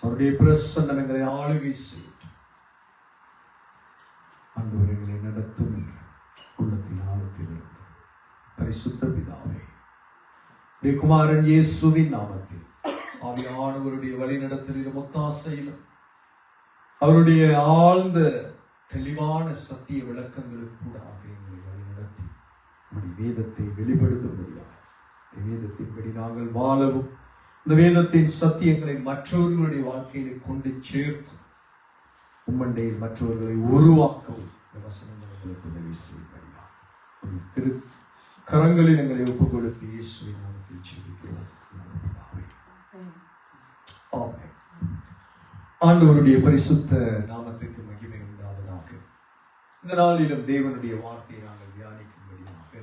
அவருடைய பிரசன்னம் எங்களை ஆளுகை செய்யும். ஆண்டவர்களை நடத்தும் உள்ளத்தின் ஆழத்தில் பரிசுத்த பிதாவே, குமாரன் இயேசுவின் நாமத்தில் ஆவியானவருடைய வழிநடத்தலிலும் ஒத்தாசையிலும் அவருடைய ஆழ்ந்த தெளிவான சத்திய விளக்கங்களுக்கு கூட எங்களை வழிநடத்தி நம்முடைய வேதத்தை வெளிப்படுத்தும்படியாக வேதத்தின்படி நாங்கள் வாழவும் இந்த வேதத்தின் சத்தியங்களை மற்றவர்களுடைய வாழ்க்கையிலே கொண்டு சேர்த்து உம்மண்டையில் மற்றவர்களை உருவாக்கவும் இந்த வசனங்கள் எங்களுக்கு உதவி செய்யும்படியாக திரு கரங்களில் எங்களை ஒப்புக் கொடுத்து இயேசுவின் நாமத்தில் ஜெபிக்கிறோம். ஆமென். ஆண்டவருடைய பரிசுத்த நாமத்துக்கு மகிமை உண்டாவதாக. இந்த நாளிலும் தேவனுடைய வார்த்தையை நாங்கள் தியானிக்கும்படியாக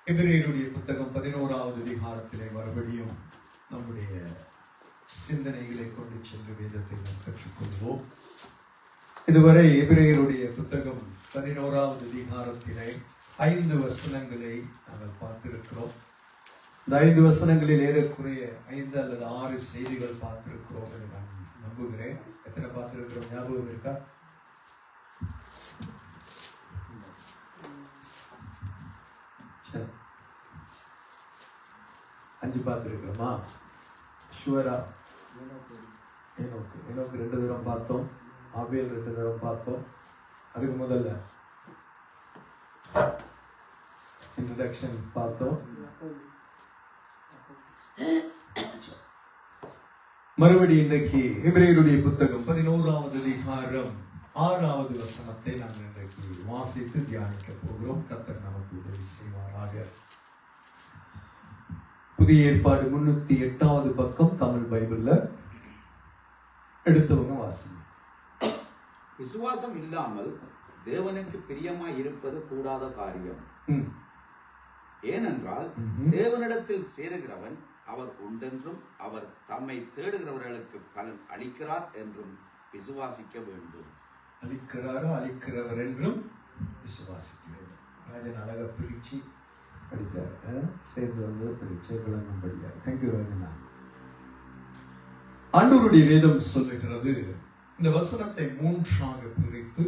எபிரேயருடைய புத்தகம் 11வது அதிகாரத்திலே மறுபடியும் நம்முடைய சிந்தனைகளை கொண்டு சென்று வேதத்தை நாம் கற்றுக்கொள்வோம். இதுவரை எபிரேயருடைய புத்தகம் 11வது அதிகாரத்திலே 5 வசனங்களை நாங்கள் பார்த்திருக்கிறோம். இந்த 5 வசனங்களில் ஏறக்குறைய 5 அல்லது 6 செய்திகள் பார்த்திருக்கிறோம் என்று நான் நம்புகிறேன். எத்தனை பார்த்திருக்கிறோம் ஞாபகம் இருக்கா? சரி, 5 பார்த்திருக்கிறோமா? ஷுவரா? எனக்கு 2 தடவை பார்த்தோம், ஆபேல் 2 தடவை பார்த்தோம். அதுக்கு முதல்ல இன்ட்ரோடக்ஷன் பார்த்தோம். மறுபடி இன்றைக்கு எபிரேயருடைய புத்தகம் 11வது அதிகாரம் 6வது வசனத்தை நாங்கள் இன்றைக்கு வாசித்து தியானிக்க போகிறோம். கர்த்தர் நமக்கு உதவி செய்வாராக. புதிய ஏற்பாடு 308வது பக்கம் தமிழ் பைபிள்ல எடுத்தவங்க வாசி. விசுவாசம் இல்லாமல் தேவனுக்கு பிரியமாய் இருப்பது கூடாத காரியம். ஏனென்றால் தேவனிடத்தில் சேருகிறவன் அவர் உண்டென்றும் அவர் தம்மை தேடுகிறவர்களுக்கு பலன் அளிக்கிறார் என்றும் விசுவாசிக்க வேண்டும். அளிக்கிறாரா அளிக்கிறவர் என்றும் விசுவாசிக்க வேண்டும். ராஜன் அழகா பிரிச்சு படித்தார். சேர்ந்து வந்து பிரிச்சு விளங்கும்படியா. தேங்க்யூ ராஜனா. ஆண்டவருடைய வேதம் சொல்லுகிறது, இந்த வசனத்தை 3ஆக பிரித்து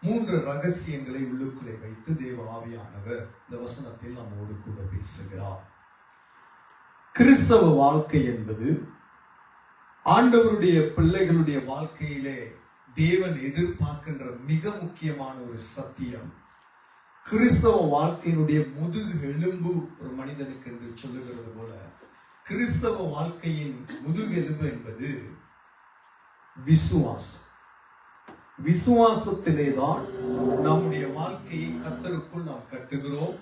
3 ரகசியங்களை உள்ளுக்குள்ளே வைத்து தேவ ஆவியானவர் இந்த வசனத்தில் நம்மோடு கூட பேசுகிறார். கிறிஸ்தவ வாழ்க்கை என்பது ஆண்டவருடைய பிள்ளைகளுடைய வாழ்க்கையிலே தேவன் எதிர்பார்க்கின்ற மிக முக்கியமான ஒரு சத்தியம். கிறிஸ்தவ வாழ்க்கையினுடைய முதுகு எலும்பு ஒரு மனிதனுக்கு என்று சொல்லுகிறது போல கிறிஸ்தவ வாழ்க்கையின் முதுகு எலும்பு என்பது விசுவாசம். விசுவாசத்திலேதான் நம்முடைய வாழ்க்கையை கர்த்தருக்குள் நாம் கட்டுகிறோம்,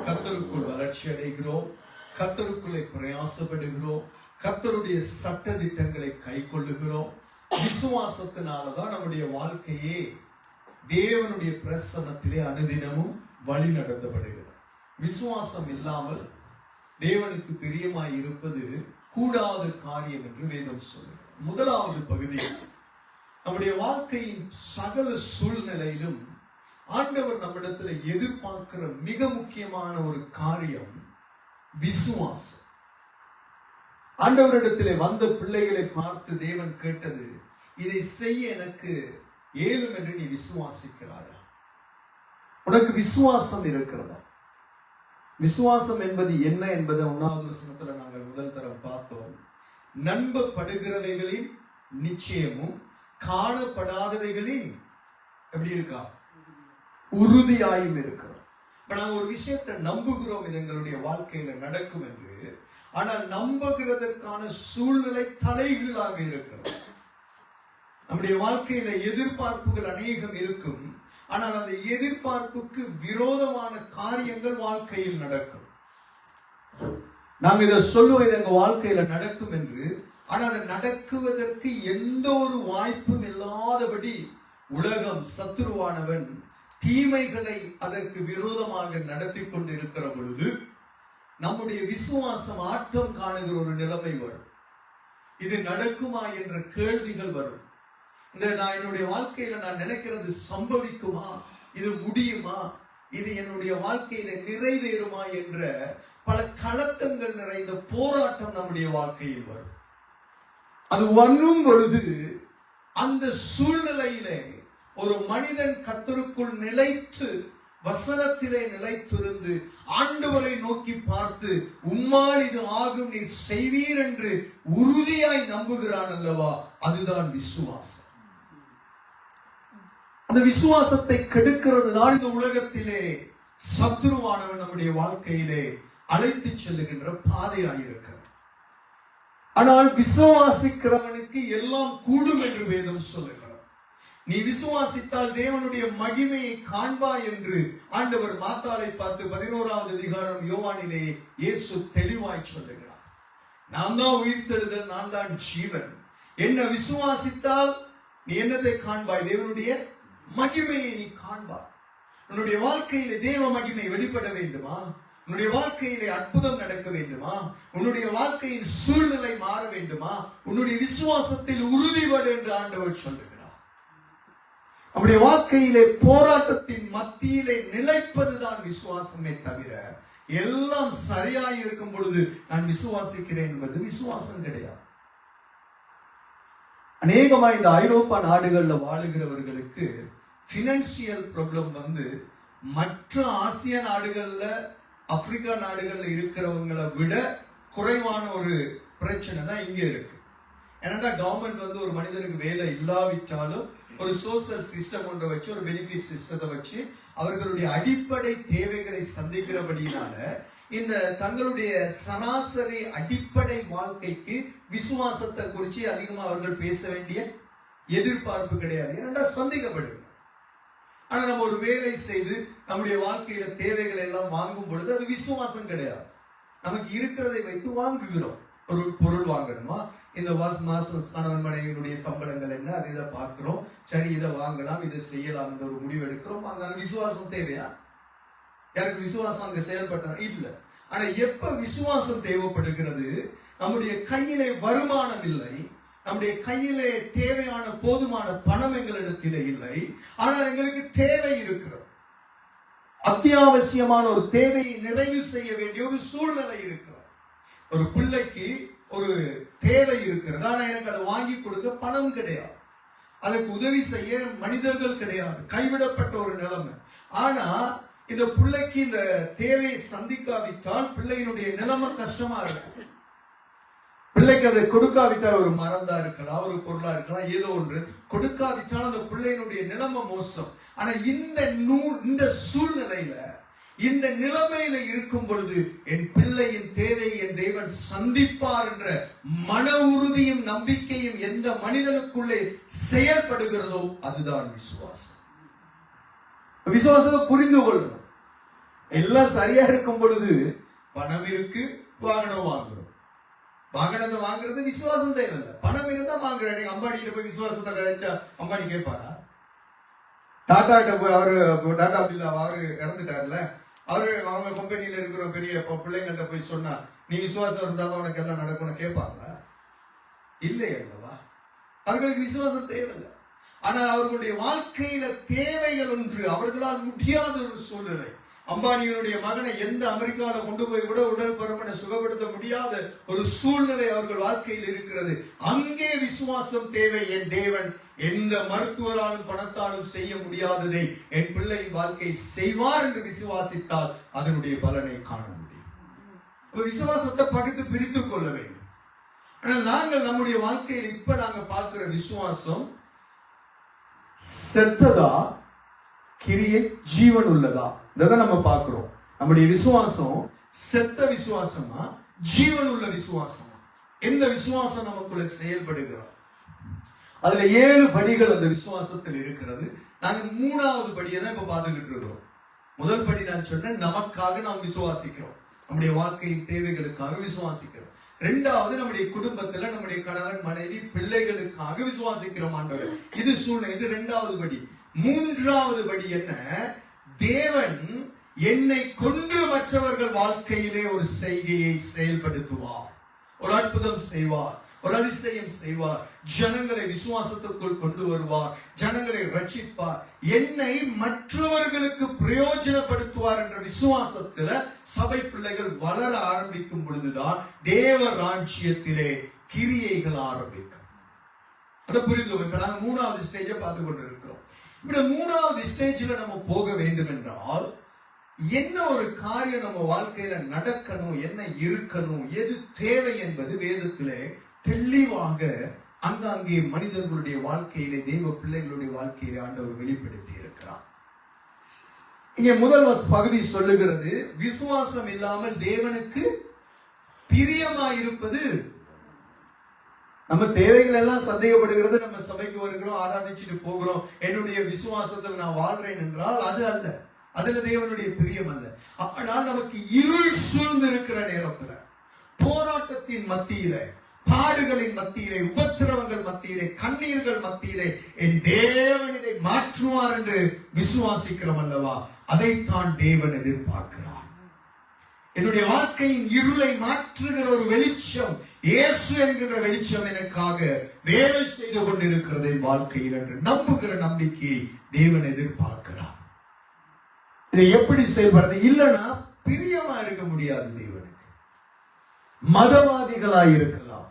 கர்த்தருக்குள் வளர்ச்சி அடைகிறோம், கர்த்தருக்குள்ளே பிரயாசப்படுகிறோம், கர்த்தருடைய சட்ட திட்டங்களை கை கொள்ளுகிறோம். விசுவாசத்தினாலதான் நம்முடைய வாழ்க்கையே தேவனுடைய பிரசன்னத்திலே அனுதினமும் வழி நடத்தப்படுகிறது. விசுவாசம் இல்லாமல் தேவனுக்கு பிரியமாய் இருப்பது கூடாத காரியம் என்று வேதம் சொல்லுகிறது. முதலாவது பகுதி, நம்முடைய வாழ்க்கையின் சகல சூழ்நிலையிலும் ஆண்டவர் நம்மிடத்தில் எதிர்பார்க்கிற மிக முக்கியமான ஒரு காரியம் விசுவாசம். ஆண்டவரிடத்திலே வந்த பிள்ளைகளை பார்த்து தேவன் கேட்டது, இதை செய்ய எனக்கு ஏலும் என்று நீ விசுவாசிக்கிறாயா? உனக்கு விசுவாசம் இருக்கிறதா? விசுவாசம் என்பது என்ன என்பதை 1வது வசனத்துல நாங்கள் முதல் தரம் பார்த்தோம். நம்பப்படுகிறவைகளின் நிச்சயமும் காணப்படாதவைகளின் எப்படி இருக்கா உறுதியாயும் இருக்கிறோம். இப்ப நாங்க ஒரு விஷயத்தை நம்புகிறோம், இது எங்களுடைய வாழ்க்கையில நடக்கும் என்று. ஆனால் நம்புகிறதற்கான சூழ்நிலை தலைகீழாக இருக்கிறது. நம்முடைய வாழ்க்கையில எதிர்பார்ப்புகள் அநேகம் இருக்கும், ஆனால் அந்த எதிர்பார்ப்புக்கு விரோதமான காரியங்கள் வாழ்க்கையில் நடக்கும். நாங்க இதை சொல்லுவோம், இது எங்க வாழ்க்கையில நடக்கும் என்று. ஆனால் அது நடக்குவதற்கு எந்த ஒரு வாய்ப்பும் இல்லாதபடி உலகம் சத்துருவானவன் தீமைகளை அதற்கு விரோதமாக நடத்தி கொண்டு இருக்கிற பொழுது நம்முடைய விசுவாசம் ஆட்டம் காணுகிற ஒரு நிலைமை வரும். இது நடக்குமா என்ற கேள்விகள் வரும். நான் என்னுடைய வாழ்க்கையில நான் நினைக்கிறது சம்பவிக்குமா, இது முடியுமா, இது என்னுடைய வாழ்க்கையில நிறைவேறுமா என்ற பல கலக்கங்கள் நிறைந்த போராட்டம் நம்முடைய வாழ்க்கையில் வரும். அது வரும் பொழுது அந்த சூழ்நிலையிலே ஒரு மனிதன் கர்த்தருக்குள் நிலைத்து வசனத்திலே நிலைத்திருந்து ஆண்டவரை நோக்கி பார்த்து உம்மால் இது ஆகும் நீர் செய்வீர் என்று உறுதியாய் நம்புகிறான் அல்லவா, அதுதான் விசுவாசம். அந்த விசுவாசத்தை கெடுக்கிறது தான் இந்த உலகத்திலே சத்துருவானவன் நம்முடைய வாழ்க்கையிலே அழைத்து செல்லுகின்ற பாதையாயிருக்கிறது. ஆனால் விசுவாசிக்கிறவனுக்கு எல்லாம் கூடும் என்று வேதம் சொல்லுகிறது. நீ விசுவாசித்தால் தேவனுடைய மகிமையை காண்பாய் என்று ஆண்டவர் மாத்தாளை பார்த்து 11வது அதிகாரம் யோவானிலே இயேசு தெளிவாய் சொல்லுகிறார். நான் தான் உயிர்த்தெழுதல், நான் தான் ஜீவன். என்ன விசுவாசித்தால் நீ என்னதை காண்பாய்? தேவனுடைய மகிமையை நீ காண்பாய். உன்னுடைய வாழ்க்கையிலே தேவ மகிமை வெளிப்பட வேண்டுமா? உன்னுடைய வாழ்க்கையிலே அற்புதம் நடக்க வேண்டுமா? உன்னுடைய வாழ்க்கையின் சூழ்நிலை மாற வேண்டுமா? உன்னுடைய விசுவாசத்தில் உறுதிபடு என்று ஆண்டவர் சொல்லுகிறார். நம்முடைய வாழ்க்கையிலே போராட்டத்தின் மத்தியிலே நிலைப்பதுதான் விசுவாசமே தவிர எல்லாம் சரியாய் இருக்கும் பொழுது நான் விசுவாசிக்கிறேன் என்பது விசுவாசம் கிடையாது. அநேகமா இந்த ஐரோப்பா நாடுகள்ல வாழுகிறவர்களுக்கு பினான்சியல் ப்ராப்ளம் மற்ற ஆசிய நாடுகள்ல ஆப்பிரிக்கா நாடுகள்ல இருக்கிறவங்களை விட குறைவான ஒரு பிரச்சனை தான் இங்க இருக்கு. ஏன்னா கவர்மெண்ட் ஒரு மனிதனுக்கு வேலை இல்லாவிட்டாலும் ஒரு சோசியல் சிஸ்டம் ஒன்றை வச்சு, ஒரு பெனிஃபிட் சிஸ்டத்தை வச்சு அவர்களுடைய அடிப்படை தேவைகளை சந்திக்கிறபடினால இந்த தங்களுடைய சராசரி அடிப்படை வாழ்க்கைக்கு விசுவாசத்தை குறித்து அதிகமா அவர்கள் பேச வேண்டிய எதிர்பார்ப்பு கிடையாது. ஏன்னா சந்திக்கப்படுது. ஆனா நம்ம ஒரு வேலை செய்து நம்முடைய வாழ்க்கையில தேவைகளை எல்லாம் வாங்கும் பொழுது அது விசுவாசம் கிடையாது. நமக்கு இருக்கிறதை வைத்து வாங்குகிறோம். ஒரு பொருள் வாங்கணுமா, இந்த மாசம் கணவன் மனைவியினுடைய சம்பளங்கள் என்ன, அதை இதை பார்க்கிறோம், சரி இதை வாங்கலாம், இதை செய்யலாம் என்ற ஒரு முடிவு எடுக்கிறோம். அங்க விசுவாசம் தேவையா? யாருக்கு விசுவாசம் அங்க செயல்பட்ட இல்ல. ஆனா எப்ப விசுவாசம் தேவைப்படுகிறது, நம்முடைய கையிலே வருமானம் இல்லை, நம்முடைய கையிலே தேவையான போதுமான பணம் எங்களிடத்திலே இல்லை, ஆனால் எங்களுக்கு தேவை இருக்கிறது, அத்தியாவசியமான ஒரு தேவையை நிறைவு செய்ய வேண்டிய ஒரு சூழ்நிலை இருக்கிறது. ஒரு பிள்ளைக்கு ஒரு தேவை இருக்கிறது, ஆனா எனக்கு அதை வாங்கி கொடுக்க பணம் கிடையாது, அதற்கு உதவி செய்ய மனிதர்கள் கிடையாது, கைவிடப்பட்ட ஒரு நிலைமை. ஆனா இந்த பிள்ளைக்கு இந்த தேவையை சந்திக்காவிட்டால் பிள்ளையினுடைய நிலைமை கஷ்டமா இருக்கும். பிள்ளைக்கு அதை கொடுக்காவிட்டால், ஒரு மரந்தா இருக்கலாம், ஒரு பொருளா இருக்கலாம், ஏதோ ஒன்று கொடுக்காவிட்டால் அந்த பிள்ளையினுடைய நிலைமை மோசம். ஆனா இந்த சூழ்நிலையில, இந்த நிலைமையில இருக்கும் பொழுது என் பிள்ளையின் தேவையை என் தேவன் சந்திப்பார் என்ற மன உறுதியும் நம்பிக்கையும் எந்த மனிதனுக்குள்ளே செயல்படுகிறதோ அதுதான் விசுவாசம். விசுவாசத்தை புரிந்து கொள்ளணும். எல்லாம் சரியா இருக்கும் பொழுது பணம் இருக்கு, வாகனம் வாங்குறோம். வாகனத்தை வாங்குறது விசுவாசம் தேவையில்லை. பணம் இருந்தா வாங்குறேன். நீங்க அம்பானிகிட்ட போய் விசுவாசத்தை கழிச்சா அம்பானி கேட்பாரா? டாடா கிட்ட போய் டாடா பில்லா அவரு இறந்துட்டாருல, அவங்க கம்பெனியில இருக்கிற பெரிய பிள்ளைங்கள்ட்ட போய் சொன்னா நீ விசுவாசம் இருந்தாலும் உனக்கு எல்லாம் நடக்கும்னு கேட்பாங்க? இல்லை அல்லவா? அவர்களுக்கு விசுவாசம் தேவையில்லை. ஆனா அவர்களுடைய வாழ்க்கையில தேவைகள் ஒன்று, அவர்களால் முடியாத ஒரு சூழ்நிலை. அம்பானியனுடைய மகனை எந்த அமெரிக்கால கொண்டு போய் கூட உடல் பருமனை சுகப்படுத்த முடியாத ஒரு சூழ்நிலை அவர்கள் வாழ்க்கையில் இருக்கிறது. அங்கே விசுவாசம் தேவை. என் தேவன் எந்த மருத்துவராலும் பணத்தாலும் செய்ய முடியாததை என் பிள்ளையின் வாழ்க்கையை செய்வார் என்று விசுவாசித்தால் அதனுடைய பலனை காண முடியும். விசுவாசத்தை பகுத்து பிரித்துக் கொள்ள வேண்டும். ஆனால் நாங்கள் நம்முடைய வாழ்க்கையில் இப்ப நாங்க பார்க்கிற விசுவாசம் செத்ததா, கிரியை ஜீவன் உள்ளதா, இதை நம்ம பார்க்கிறோம். நம்முடைய விசுவாசம் செத்த விசுவாசமா, ஜீவன் உள்ள விசுவாசமா? எந்த விசுவாசம் நமக்குள்ள செயல்படுகிறோம்? அதுல 7 படிகள் அந்த விசுவாசத்தில் இருக்கிறது. நாங்க 3வது படியை தான் இப்ப பார்த்துக்கிட்டு இருக்கிறோம். முதல் படி நான் சொன்னேன், நமக்காக நாம் விசுவாசிக்கிறோம், நம்முடைய வாழ்க்கையின் தேவைகளுக்காக விசுவாசிக்கிறோம். 2வது நம்முடைய குடும்பத்துல நம்முடைய கணவன் மனைவி பிள்ளைகளுக்காக விசுவாசிக்கிறோம் ஆண்டவர். இது சூழ்நிலை, இது 2வது படி. 3வது படி என்ன? தேவன் என்னை கொண்டு மற்றவர்கள் வாழ்க்கையிலே ஒரு செய்கையை செயல்படுத்துவார், ஒரு அற்புதம் செய்வார், ஒரு அதிசயம் செய்வார், ஜனங்களை விசுவாசத்துக்குள் கொண்டு வருவார், ஜனங்களை ரட்சிப்பார், என்னை மற்றவர்களுக்கு பிரயோஜனப்படுத்துவார் என்ற விசுவாசத்துல சபை பிள்ளைகள் வளர ஆரம்பிக்கும் பொழுதுதான் தேவ ராஜ்யத்திலே கிரியைகள் ஆரம்பிக்கும். அதை புரிந்து. இப்ப நாங்க 3வது ஸ்டேஜை பார்த்து கொண்டு இருக்கிறோம். இப்ப 3வது ஸ்டேஜ்ல நம்ம போக வேண்டும் என்றால் என்ன ஒரு காரியம் நம்ம வாழ்க்கையில நடக்கணும், என்ன இருக்கணும், எது தேவை என்பது வேதத்திலே தெளிவாக அங்கே மனிதர்களுடைய வாழ்க்கையிலே, தெய்வ பிள்ளைகளுடைய வாழ்க்கையிலே ஆண்டவர் வெளிப்படுத்தி இருக்கிறார். இங்கே முதல் பகுதி சொல்லுகிறது, விசுவாசம் இல்லாமல் தேவனுக்கு பிரியமாயிருப்பது. நம்ம தேவைகள் எல்லாம் சந்தேகப்படுகிறது. நம்ம சபைக்கு வருகிறோம், ஆராதிச்சுட்டு போகிறோம், என்னுடைய விசுவாசத்தில் நான் வாழ்றேன் என்றால் அது அல்ல, அதுல தேவனுடைய பிரியம் அல்ல. ஆனால் நமக்கு இருள் சூழ்ந்து இருக்கிற நேரத்துல, போராட்டத்தின் மத்தியில, பாடுகளின் மத்தியிலே, உபத்திரவங்கள் மத்தியிலே, கண்ணீர்கள் மத்தியிலே என் தேவன் இதை மாற்றுவார் என்று விசுவாசிக்கிறோம் அல்லவா, அதைத்தான் தேவன் எதிர்பார்க்கிறார். என்னுடைய வாழ்க்கையின் இருளை மாற்றுகிற ஒரு வெளிச்சம், இயேசு என்கிற வெளிச்சம் எனக்காக வேலை செய்து கொண்டிருக்கிறது என் வாழ்க்கையில் என்று நம்புகிற நம்பிக்கையை தேவன் எதிர்பார்க்கிறார். இதை எப்படி செயல்படுறது? இல்லைன்னா பிரியமா இருக்க முடியாது தேவனுக்கு. மதவாதிகளாய் இருக்கலாம்,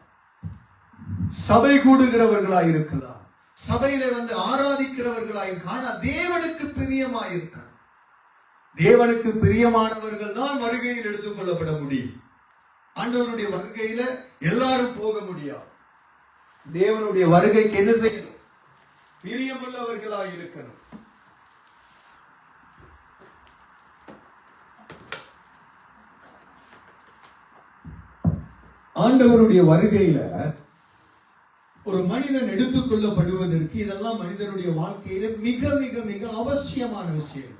சபை கூடுகிறவர்களாய் இருக்கலாம், சபையில வந்து ஆராதிக்கிறவர்களாய் இருக்கலாம், ஆனா தேவனுக்கு பிரியமாய் இருக்க. தேவனுக்கு பிரியமானவர்கள் தான் வருகையில் எடுத்துக் கொள்ளப்பட முடியும். ஆண்டவருடைய வருகையில எல்லாரும் போக முடியாது. தேவனுடைய வருகைக்கு என்ன செய்யணும்? பிரியமுள்ளவர்களாய் இருக்கணும். ஆண்டவருடைய வருகையில ஒரு மனிதன் எடுத்துக் கொள்ளப்படுவதற்கு இதெல்லாம் மனிதனுடைய வாழ்க்கையில மிக மிக மிக அவசியமான விஷயம்.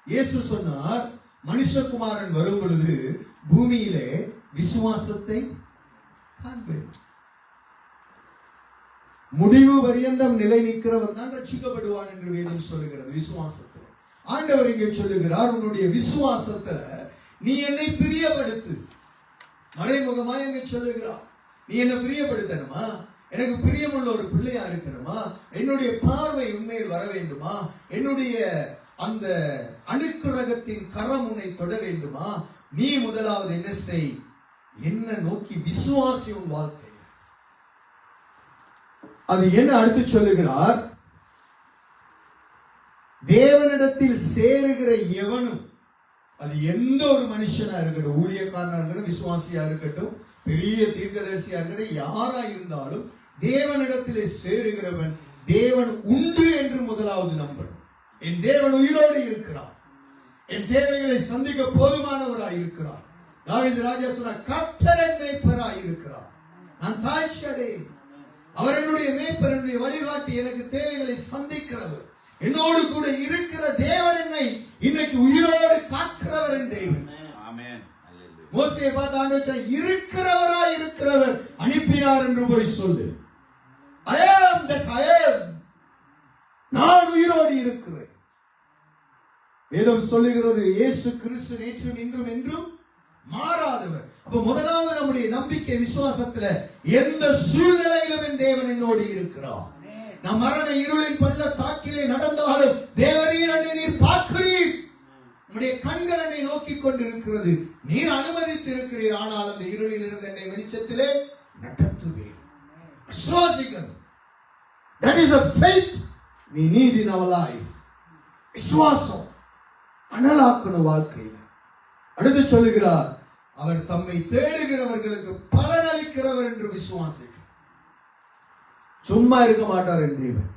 இயேசு சொன்னார், மனுஷகுமாரன் வரும் பொழுது பூமியிலே விசுவாசத்தை காண்பேன். முடிவு பரியந்தம் நிலை நிற்கிறவன் தான் ரட்சிக்கப்படுவான் என்று வேதம் சொல்லுகிறது. விசுவாசத்தில் ஆண்டவர் இங்கே சொல்லுகிறார், உன்னுடைய விசுவாசத்தை நீ என்னை பிரியப்படுத்து. மறைமுகமா எங்க சொல்லுகிறார், நீ என்ன பிரியப்படுத்தணுமா, எனக்கு பிரியமுள்ள ஒரு பிள்ளையா இருக்கணுமா, என்னுடைய பார்வை உண்மையில் வர வேண்டுமா, என்னுடைய அந்த அணுக்குரகத்தின் கரம் உன்னை தொட வேண்டுமா, நீ முதலாவது என்ன செய், என்ன நோக்கி விசுவாசி உன் வாழ்க்கை. அது என்ன அடுத்து சொல்லுகிறார், தேவனிடத்தில் சேருகிற எவனும், அது எந்த ஒரு மனுஷனா இருக்கட்டும், ஊழியக்காரனா இருக்கட்டும், விசுவாசியா இருக்கட்டும், பெரிய தீர்க்கதரிசியா இருக்கட்டும், யாரா இருந்தாலும் தேவனிடத்திலே சேருகிறவன் தேவன் உண்டு என்று முதலாவது நம்பணும். என் தேவன் உயிரோடு இருக்கிறார், என் தேவைகளை சந்திக்க போதுமானவராய் இருக்கிறார். தாவீது ராஜா சொன்ன, கர்த்தர் என் மேய்ப்பராய் இருக்கிறார், நான் தாழ்ச்சி அடையேன். அவர் என்னுடைய மேய்ப்பர், என்னுடைய வழிகாட்டி, எனக்கு தேவைகளை சந்திக்கிறவர், என்னோடு கூட இருக்கிற தேவன் என்னை இன்னைக்கு உயிரோடு காக்கிறவர் என் தேவன். மோசேயை பார்த்து ஆண்டவர் சொன்னார், இருக்கிறவராய் இருக்கிறவர் அனுப்பினார் என்று போய் சொல்லு. I am that I am. நான் உயிரோடு இருக்கிறேன். வேதம் சொல்லுகிறது, இயேசு கிறிஸ்து நேற்றும் இன்றும் என்றும் மாறாதவர். அப்ப முதலாவது நம்முடைய நம்பிக்கை விசுவாசத்துல, எந்த சூழ்நிலையிலும் என் தேவன் என்னோடு இருக்கிறார். நம் மரண இருளின் பள்ளத்தாக்கிலே நடந்தாலும் தேவரீர் என்னை நீர் பார்க்கிறீர், உம்முடைய கண்கள் என்னை நோக்கி கொண்டிருக்கிறது, நீர் அனுமதித்து இருக்கிறீர், ஆனால் அந்த இருளில் இருந்து என்னை வெளிச்சத்திலே நடத்துவேன். விசுவாசிக்கணும். That is a faith we need in our life. விசுவாசம் அனலாக்கணும் வாழ்க்கையில். அடுத்து சொல்லுகிறார், அவர் தம்மை தேடுகிறவர்களுக்கு பலன் அளிக்கிறவர் என்று விசுவாசிக்க. சும்மா இருக்க மாட்டார் என் தேவன்.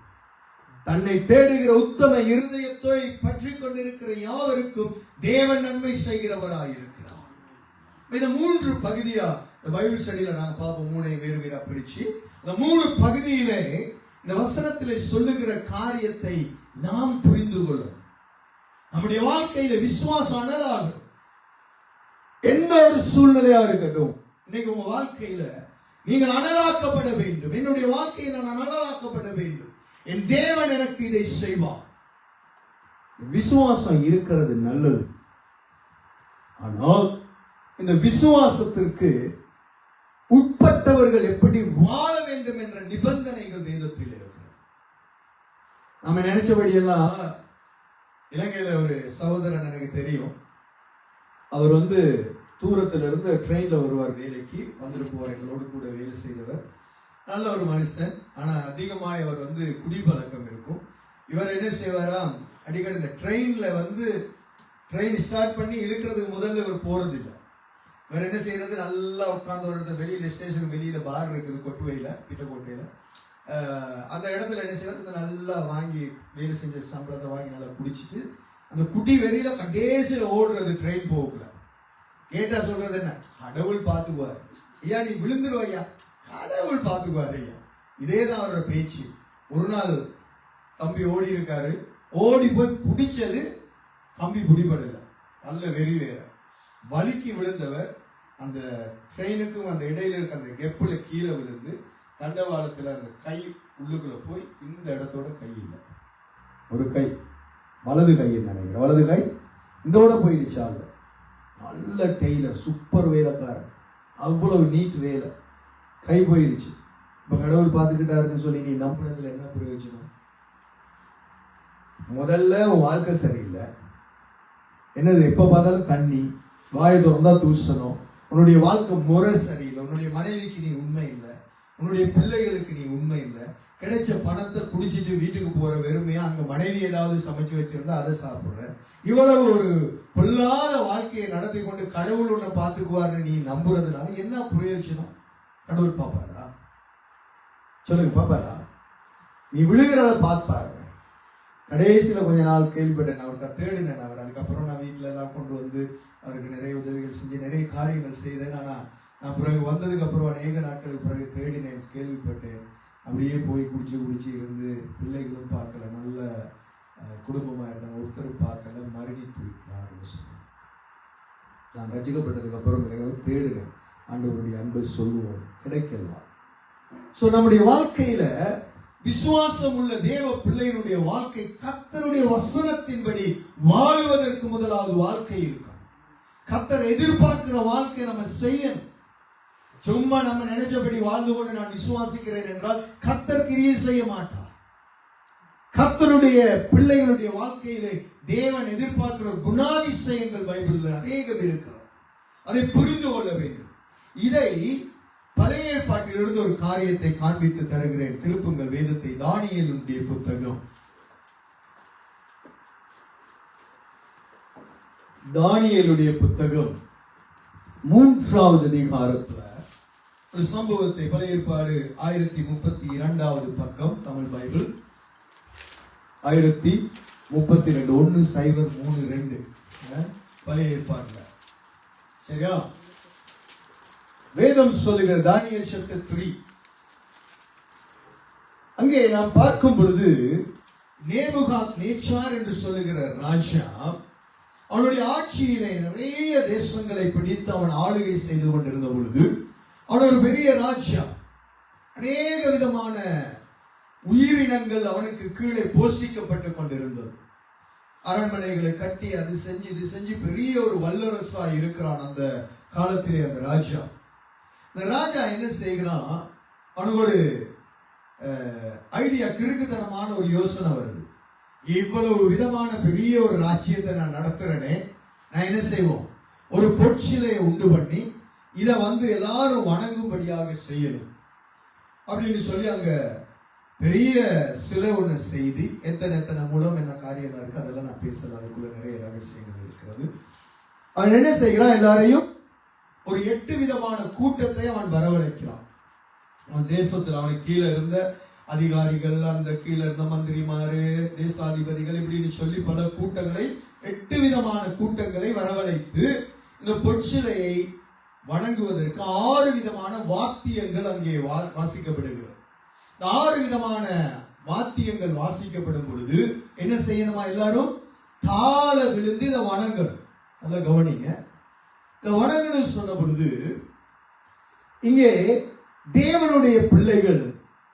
தன்னை தேடுகிற உத்தம இருதயத்தை பற்றி கொண்டிருக்கிற யாவருக்கும் தேவன் நன்மை செய்கிறவராய் இருக்கிறார். இந்த 3 பகுதியா இந்த பைபிள் ஸ்டடியில நாங்க பார்ப்போம். 3 வேறு வேறா பிரிச்சு இந்த 3 பகுதியிலே இந்த வசனத்திலே சொல்லுகிற காரியத்தை நாம் புரிந்து கொள்ளும். நம்முடைய வாழ்க்கையில விசுவாசம் அனலாகும். எந்த ஒரு சூழ்நிலையா இருக்கட்டும், இன்னைக்கு உங்க வாழ்க்கையில நீங்கள் அனலாக்கப்பட வேண்டும். என்னுடைய வாழ்க்கையில் நான் அனலாக்கப்பட வேண்டும். என் தேவன் எனக்கு இதை செய்வார். விசுவாசம் இருக்கிறது நல்லது. ஆனால் இந்த விசுவாசத்திற்கு உட்பட்டவர்கள் எப்படி வாழ வேண்டும் என்ற நிபந்தனைகள் வேதத்தில் இருக்கிறது. நாம நினைச்சபடியெல்லாம் இலங்கையில ஒரு சகோதரன் எனக்கு தெரியும். அவர் தூரத்துல இருந்து ட்ரெயின்ல வருவார், வேலைக்கு வந்துட்டு போவார், எங்களோடு கூட வேலை செய்தவர். நல்ல ஒரு மனுஷன். ஆனா அதிகமாக இவர் வந்து குடிப்பழக்கம் இருக்கும். இவர் என்ன செய்வாராம், அடிக்கடி இந்த ட்ரெயின்ல வந்து ட்ரெயின் ஸ்டார்ட் பண்ணி இழுக்கிறதுக்கு முதல்ல இவர் போறது இல்லை. வேற என்ன செய்யறது, நல்லா உட்கார்ந்து ஒரு இடத்துல வெளியில ஸ்டேஷன் வெளியில பார் இருக்குது கொட்டுவையில பிட்டக்கோட்டையில, அந்த இடத்துல என்ன செய்யறது, நல்லா வாங்கி வேலை செஞ்ச சம்பளத்தை வாங்கி நல்லா குடிச்சிட்டு அந்த குடி வெளியில கடைசியில் ஓடுறது ட்ரெயின் போகல. கேட்டா சொல்றது என்ன, கடவுள் பார்த்துக்குவார் ஐயா, நீ விழுந்துருவ ஐயா, கடவுள் பார்த்துக்குவார் ஐயா. இதேதான் அவரோட பேச்சு. ஒரு நாள் தம்பி ஓடி இருக்காரு, ஓடி போய் பிடிச்சது கம்பி பிடிபடல, நல்ல வெறி வேற வலிக்கு விழுந்தவர் அந்த ட்ரெயினுக்கும் அந்த இடையில இருக்க அந்த கெப்புல கீழே விழுந்து தண்டவாளத்துல அந்த கை உள்ளுக்குள்ள போய் இந்த இடத்தோட கை இல்லை, ஒரு கை வலது கைன்னு நினைக்கிறேன், வலது கை இதோட போயிடுச்சாங்க. நல்ல டெய்லர், சூப்பர் வேலைக்காரன், அவ்வளவு நீட் வேலை, கை போயிடுச்சு. இப்ப கடவுள் பார்த்துக்கிட்டாருன்னு சொல்லி நீ நம்பினதுல என்ன பிரயோஜனம்? முதல்ல உன் வாழ்க்கை சரியில்லை, என்னது எப்ப பார்த்தாலும் தண்ணி, வாயை திறந்தா தூசணும், உன்னுடைய வாழ்க்கை முறை சரியில்லை, உன்னுடைய மனைவிக்கு நீ உண்மை இல்லை, உன்னுடைய பிள்ளைகளுக்கு நீ உண்மை இல்லை, கிடைச்ச பணத்தை குடிச்சிட்டு வீட்டுக்கு போற வெறுமையா அங்க மனைவி ஏதாவது சமைச்சு வச்சிருந்தா அதை சாப்பிடுற, இவ்வளவு ஒரு பொல்லாத வாழ்க்கையை நடத்தி கொண்டு கடவுள் உன்னை பார்த்துக்குவாருன்னு நீ நம்புறதுனால என்ன பிரயோஜனம்? கடவுள் பாப்பாரா? சொல்லுங்க, பாப்பாரா? நீ விழுகிறத பார்ப்பாரு. கடைசியில கொஞ்ச நாள் கேள்விப்பட்டேன், அவருக்கு தேடினேன் அவர். அதுக்கப்புறம் நான் வீட்டுல எல்லாம் கொண்டு வந்து அவருக்கு நிறைய உதவிகள் செஞ்சு நிறைய காரியங்கள் செய்தேன். ஆனா நான் பிறகு வந்ததுக்கு அப்புறம் அநேக நாட்களுக்கு பிறகு தேடினேன், கேள்விப்பட்டேன். அப்படியே போய் குடிச்சு இருந்து பிள்ளைகளும் பார்க்கல, நல்ல குடும்பமா இருந்தாங்க, ஒருத்தரும் பார்க்கல, மரணித்து விட்டார் சொன்னாங்க. நான் ரசிக்கப்பட்டதுக்கு அப்புறம் தேடுறேன், ஆண்டவருடைய அன்பை சொல்லுவோம், கிடைக்கலாம். சோ நம்முடைய வாழ்க்கையில விசுவாசம் உள்ள தேவ பிள்ளையினுடைய வாழ்க்கை கர்த்தருடைய வசனத்தின்படி வாழுவதற்கு முதலாவது வாழ்க்கை இருக்கும். கர்த்தர் எதிர்பார்க்கிற வாழ்க்கை நம்ம செய்யணும். சும்மா நம்ம நினைச்சபடி வாழ்ந்து கொண்டு நான் விசுவாசிக்கிறேன் என்றால் கர்த்தர் கிரியை செய்ய மாட்டார். கர்த்தருடைய பிள்ளைகளுடைய வாழ்க்கையிலே தேவன் எதிர்பார்க்கிற குணாதிசயங்கள் பைபிளில் அநேகம் இருக்கிறது. அதை புரிந்து கொள்ள வேண்டும். இதை பழைய ஏற்பாட்டிலிருந்து ஒரு காரியத்தை காண்பித்து தருகிறேன். திருப்புங்கள் வேதத்தை, தானியேலுடைய புத்தகம், தானியேலுடைய புத்தகம் 3வது அதிகாரத்துல ஒரு சம்பவத்தை, பழைய ஏற்பாடு 1032வது பக்கம், தமிழ் பைபிள் 1032 1032 பழைய ஏற்பாடுல, சரியா? வேதம் சொல்லுகிற தானியேல் chapter 3 அங்கே நாம் பார்க்கும் பொழுது நேபுகாத்நேச்சார் என்று சொல்லுகிற ராஜா அவனுடைய ஆட்சியிலே நிறைய தேசங்களை பிடித்து அவன் ஆளுகை செய்து கொண்டிருந்த பொழுது, அவன் ஒரு பெரிய ராஜா, அநேக விதமான உயிரினங்கள் அவனுக்கு கீழே போஷிக்கப்பட்டு கொண்டிருந்தது. அரண்மனைகளை கட்டி அது செஞ்சு இது செஞ்சு பெரிய ஒரு வல்லரசா இருக்கிறான் அந்த காலத்திலே அந்த ராஜா. இந்த ராஜா என்ன செய்கிறான், அவனுக்கு ஒரு ஐடியா, கிறுக்குத்தனமான ஒரு யோசனை வருது. இவ்வளவு விதமான பெரிய ஒரு ராஜ்யத்தை நான் நடத்துறேனே, நான் என்ன செய்வோம், ஒரு பொற்சிலையை உண்டு பண்ணி இதை வந்து எல்லாரும் வணங்கும்படியாக செய்யணும் அப்படின்னு சொல்லி அங்க பெரிய சிலை ஒண்ணு செய்தி, எத்தனை மூலம் என்ன காரியம் இருக்கு அதெல்லாம் நான் பேசல, அதுக்குள்ள நிறைய ரகசியங்கள் இருக்கிறது. அவன் என்ன செய்கிறான், எல்லாரையும் ஒரு 8 விதமான கூட்டத்தை அவன் வரவழைக்கிறான். அவன் தேசத்தில் அவனுக்கு கீழே இருந்த அதிகாரிகள், அந்த கீழே இருந்த மந்திரிமாரு, தேசாதிபதிகள், இப்படின்னு சொல்லி பல கூட்டங்களை, 8 விதமான கூட்டங்களை வரவழைத்து இந்த பொற்சிலையை வணங்குவதற்கு 6 விதமான வாத்தியங்கள் அங்கே வாசிக்கப்படுகிறது. 6 விதமான வாத்தியங்கள் வாசிக்கப்படும் பொழுது என்ன செய்யணுமா, எல்லாரும் கால விழுந்து இதை வணங்கணும். நல்லா கவனிங்க. இந்த வணங்கணும் சொன்ன பொழுது இங்கே தேவனுடைய பிள்ளைகள்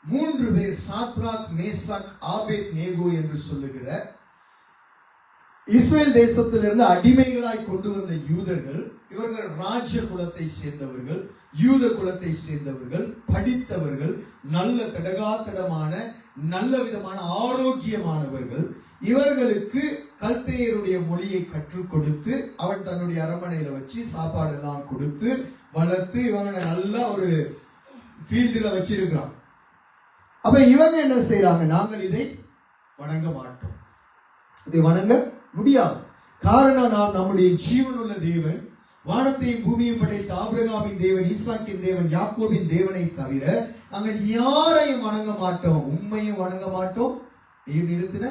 3 பேர், சாத்ராக், மேசாக், ஆபேத் நேகோ என்று சொல்லுகிற இஸ்ரேல் தேசத்திலிருந்து அடிமைகளாய் கொண்டு வந்த யூதர்கள். இவர்கள் ராஜ குலத்தை சேர்ந்தவர்கள், யூத குலத்தை சேர்ந்தவர்கள், படித்தவர்கள், நல்ல தடகாத்தடமான நல்ல விதமான ஆரோக்கியமானவர்கள். இவர்களுக்கு கல்தேயருடைய மொழியை கற்றுக் கொடுத்து அவன் தன்னுடைய அரண்மனையில வச்சு சாப்பாடு எல்லாம் கொடுத்து வளர்த்து இவங்களை நல்ல ஒரு ஃபீல்டுல வச்சிருக்கிறான். அப்ப இவங்க என்ன செய்யறாங்க? நாங்கள் இதை வணங்க மாட்டோம், இதை வணங்க முடியாது. காரணம், நாம் நம்முடைய ஜீவனுள்ள தேவன், வானத்தையும் பூமியும் படைத்த ஆபிரகாமின் தேவன், ஈசாக்கின் தேவன், யாக்கோபின் தேவனை தவிர நாங்கள் யாரையும் வணங்க மாட்டோம். உண்மையும் வணங்க மாட்டோம், நீர் நிறுத்தின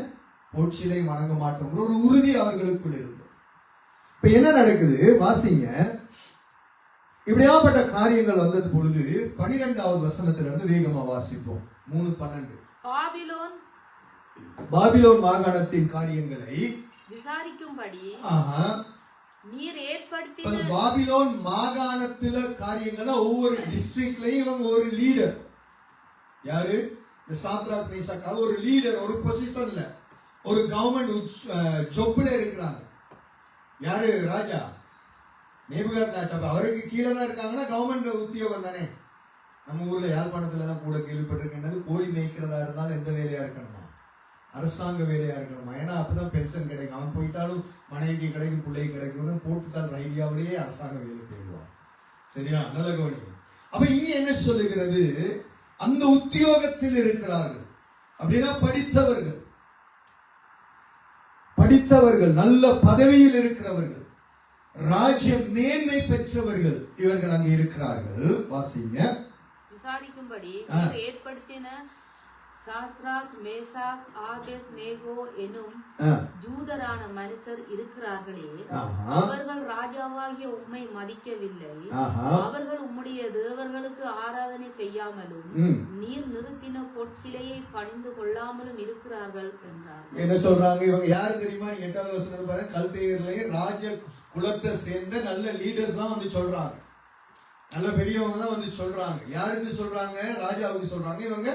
போட்சிலை வணங்க மாட்டோம். ஒரு உறுதி அவர்களுக்குள் இருந்தது. இப்ப என்ன நடக்குது வாசிங்க. இப்படியாப்பட்ட காரியங்கள் வந்தது பொழுது 12வது வசனத்திலிருந்து வேகமா வாசிப்போம். 3:12. பாபிலோன் மாகாணத்தின் காரியங்களை விசாரிக்கும்படி நீர் ஏற்படுத்தின. பாபிலோன் மாகாணத்தில காரியங்களை ஒவ்வொரு டிஸ்ட்ரிக்ட்லயும் இவங்க ஒரு லீடர். யாரு? இந்த சாத்ராக் மேசாக்கா ஒரு லீடர், ஒரு பொசிஷன்ல, ஒரு கவர்மெண்ட் ஜொப்ல இருக்கிறாங்க. யாரு? ராஜா நேபுகாத்நேச்சார். அவருக்கு கீழே தான் இருக்காங்கன்னா கவர்மெண்ட் உத்தியோகம் தானே. நம்ம ஊர்ல யாழ்ப்பாணத்துல எல்லாம் கூட கேள்விப்பட்டிருக்கேன், கோழி மேய்க்கிறதா இருந்தாலும் எந்த வேலையா இருக்கணுமா? அரசாங்க வேலையா இருக்கணுமா? ஏன்னா அப்பதான் பென்ஷன் கிடைக்கும். அவன் போயிட்டாலும் மனைவிக்கு கிடைக்கும், பிள்ளைக்கு கிடைக்கும், போட்டுத்தான் ஐடியாவிலேயே அரசாங்க வேலை தேடுவான். சரியா? நல்ல கவனிங்க. அப்ப இங்க என்ன சொல்லுகிறது? அந்த உத்தியோகத்தில் இருக்கிறார்கள் அப்படின்னா படித்தவர்கள், நல்ல பதவியில் இருக்கிறவர்கள், ராஜ்ய மேன்மை பெற்றவர்கள், இவர்கள் அங்கே இருக்கிறார்கள். வாசிங்க. விசாரிக்கும்படி ஏற்படுத்தின சாத்ராக் மேசாக் ஆபேத்நேகோ எனும் ஜூதரான மனுஷர் இருக்கிறார்களே, அவர்கள் ராஜாவாகிய உம்மை மதிக்கவில்லை, அவர்கள் உம்முடைய தேவர்களுக்கு ஆராதனை செய்யாமலும் நீர் நிறுத்தின பொற்சிலையை பணிந்து கொள்ளாமலும் இருக்கிறார்கள் என்றார். என்ன சொல்றாங்க? இவங்க யாரு தெரியுமா? 8வது வசனத்துல பாருங்க, கல்தேயர்லயே ராஜ குலத்தை சேர்ந்த நல்ல லீடர்ஸ் தான் வந்து சொல்றாங்க, நல்ல பெரியவங்க தான் வந்து சொல்றாங்க. யாருக்கு சொல்றாங்க? ராஜாவுக்கு சொல்றாங்க. இவங்க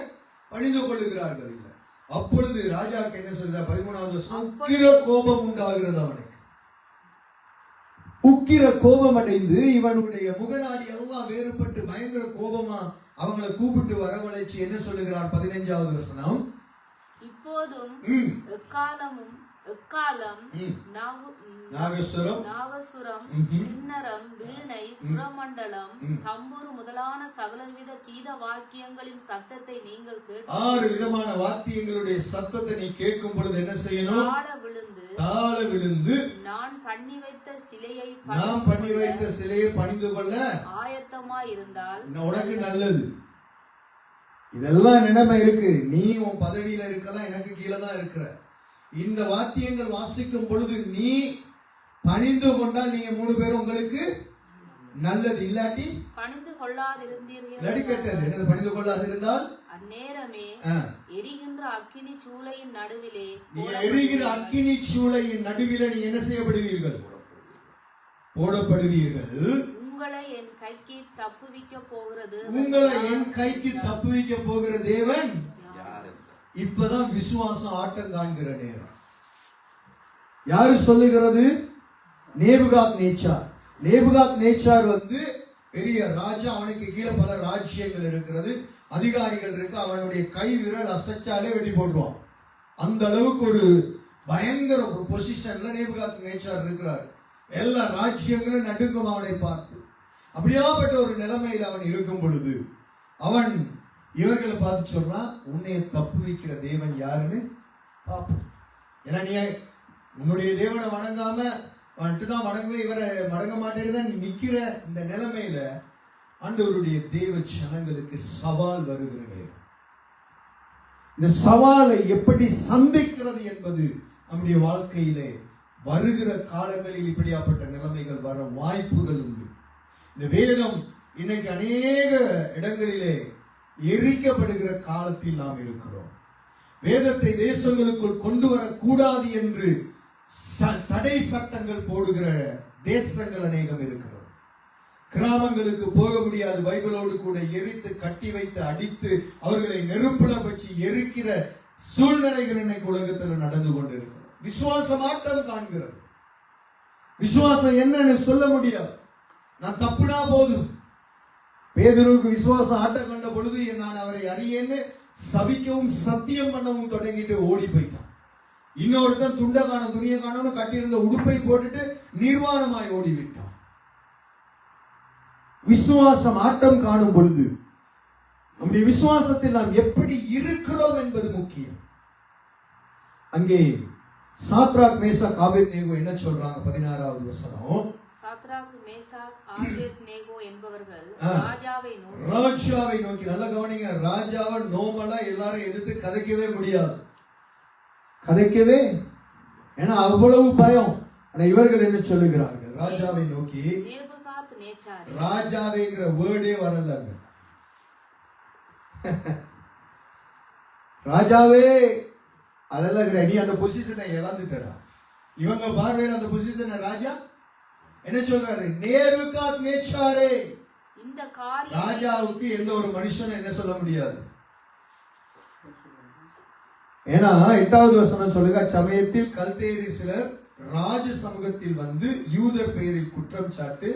பணிந்து கொள்ளுகிறார்கள். இல்ல, அப்பொழுது ராஜாக்கு என்ன சொல்ற? 13வது வசனம், உக்கிர கோபம் உண்டாகிறது அவனுக்கு. உக்கிர கோபம் அடைந்து இவனுடைய முகநாடி எல்லாம் வேறுபட்டு பயங்கர கோபமா அவங்களை கூப்பிட்டு வரவழைச்சு என்ன சொல்லுகிறார்? 15வது வசனம், இப்போதும் எக்காலம் நாகசுரம் கிண்ணரம் வீணை சுரமண்டலம் தம்புரு முதலான சகலவித கீத வாக்கியங்களின் சத்தத்தை நீங்கள் கேட்டு 6 விதமான வாத்தியங்களுடைய சத்தத்தை நீ கேட்கும் பொழுது என்ன செய்யணும்? தாழ விழுந்து நான் பண்ணி வைத்த சிலையை பணிந்து கொள்ள ஆயத்தமாய் இருந்தால் உனக்கு நல்லது. இதெல்லாம் நிலைமை இருக்கு. நீ உன் பதவியில இருக்கலாம், எனக்கு கீழே தான் இருக்கிற. இந்த வாத்தியங்கள் வாசிக்கும் பொழுது நீ பணிந்து கொண்டால் நீங்க 3 பேரும் உங்களுக்கு நல்லது. இல்லாட்டி பணிந்து கொள்ளாதிருந்தீர்கள். பணிந்து கொள்ளாதிருந்தால் அந்நேரமே எரிகின்ற அக்கினி சூளையின் நடுவிலே நீ என்ன செய்யப்படுவீர்கள்? போடப்படுவீர்கள். உங்களை என் கைக்கு தப்புவிக்க போகிற தேவன் இப்பதான் விசுவாசம் ஆட்டம் காண்கிற நேரம். யாரு சொல்லுகிறது? நேபுகாத்நேச்சார் வந்து பெரிய ராஜா. அவனுக்கு கீழே பல ராஜ்யங்கள் இருக்கிறது, அதிகாரிகள் இருக்கு. அவனுடைய கை விரல் அசைச்சாலே வெட்டி போட்டுவான். அந்த அளவுக்கு ஒரு பயங்கர ஒரு பொசிஷன்ல நேபுகாத்நேச்சார் இருக்கிறார். எல்லா ராஜ்யங்களும் நடுங்கும் அவனை பார்த்து. அப்படியாப்பட்ட ஒரு நிலைமையில் அவன் இருக்கும் பொழுது அவன் இவர்களை பார்த்து சொல்றான், உன்னை தப்பு வைக்கிற தேவன் யாருன்னு பாப்போம். ஏன்னா நீ உன்னுடைய தேவனை வணங்காம வந்துட்டு தான் வணங்குவே, இவரை வணங்க மாட்டேன்னு தான் நீ நிக்கிற இந்த நிலைமையில ஆண்டவருடைய தேவ ஜனங்களுக்கு சவால் வருகிற நேரம். இந்த சவாலை எப்படி சந்திக்கிறது என்பது நம்முடைய வாழ்க்கையிலே வருகிற காலங்களில் இப்படியாப்பட்ட நிலைமைகள் வர வாய்ப்புகள் உண்டு. இந்த வேதம் இன்னைக்கு அநேக இடங்களிலே எரிக்கப்படுகிற காலத்தில் நாம் இருக்கிறோம். வேதத்தை தேசங்களுக்குள் கொண்டு வரக்கூடாது என்று தடை சட்டங்கள் போடுகிற தேசங்கள் அநேகம் இருக்கிறது. கிராமங்களுக்கு போக முடியாது, பைபிளோடு கூட எரித்து கட்டி வைத்து அடித்து அவர்களை நெருப்புல வச்சு எரிக்கிற சூழ்நிலைகள் இன்னைக்கு உலகத்தில் நடந்து கொண்டிருக்கிறது. விசுவாசம் ஆட்டம் காண்கிறது. விசுவாசம் என்னன்னு சொல்ல முடியாது. நான் தப்புனா போதும். பேதுருவுக்கு விசுவாசம் ஆட்டம் கண்ட பொழுது நான் அவரை அறியேன்னு சபிக்கவும் சத்தியம் பண்ணவும் தொடங்கிட்டு ஓடி போயிட்டான். இன்னொருத்தன் துண்டை காண துணியை காணன்னு கட்டியிருந்த உடுப்பை போட்டுட்டு நிர்வாணமாய் ஓடிவிட்டான். விசுவாசம் ஆட்டம் காணும் பொழுது நம்முடைய விசுவாசத்தில் நாம் எப்படி இருக்கிறோம் என்பது முக்கியம். அங்கே சாத்ராக் மேசாக் ஆபேத்நேகோ என்ன சொல்றாங்க? 16வது வசனம். சாத்ராக் மேசாக் ஆபேத்நேகோ என்பவர்கள் ராஜாவை நோக்கி, நல்லா கவனிங்க, ராஜாவை நோமலா எல்லாரும் எதிர்த்து கதைக்கவே முடியாது, கதைக்கவே, ஏன்னா அவ்வளவு பயம். ஆனா இவர்கள் என்ன சொல்லுகிறார்கள்? ராஜாவை நோக்கி, ராஜாவேங்கிற வேர்டே வரல, ராஜாவே அதெல்லாம் கிடையாது, நீ அந்த பொசிஷனை இழந்துட்டடா. இவங்க பார்வையில் அந்த பொசிஷனை ராஜா என்ன சொல்றாரு? நேபுகாத்நேச்சாரே. இந்த காரியம் ராஜாவுக்கு எந்த ஒரு மனுஷனும் என்ன சொல்ல முடியாது. ஏன்னா 8வது வசனம் சொல்லுங்க, சமயத்தில் கல்தேரி சிலர் ராஜ சமூகத்தில் வந்து யூதர் பெயரில் குற்றம் சாட்டு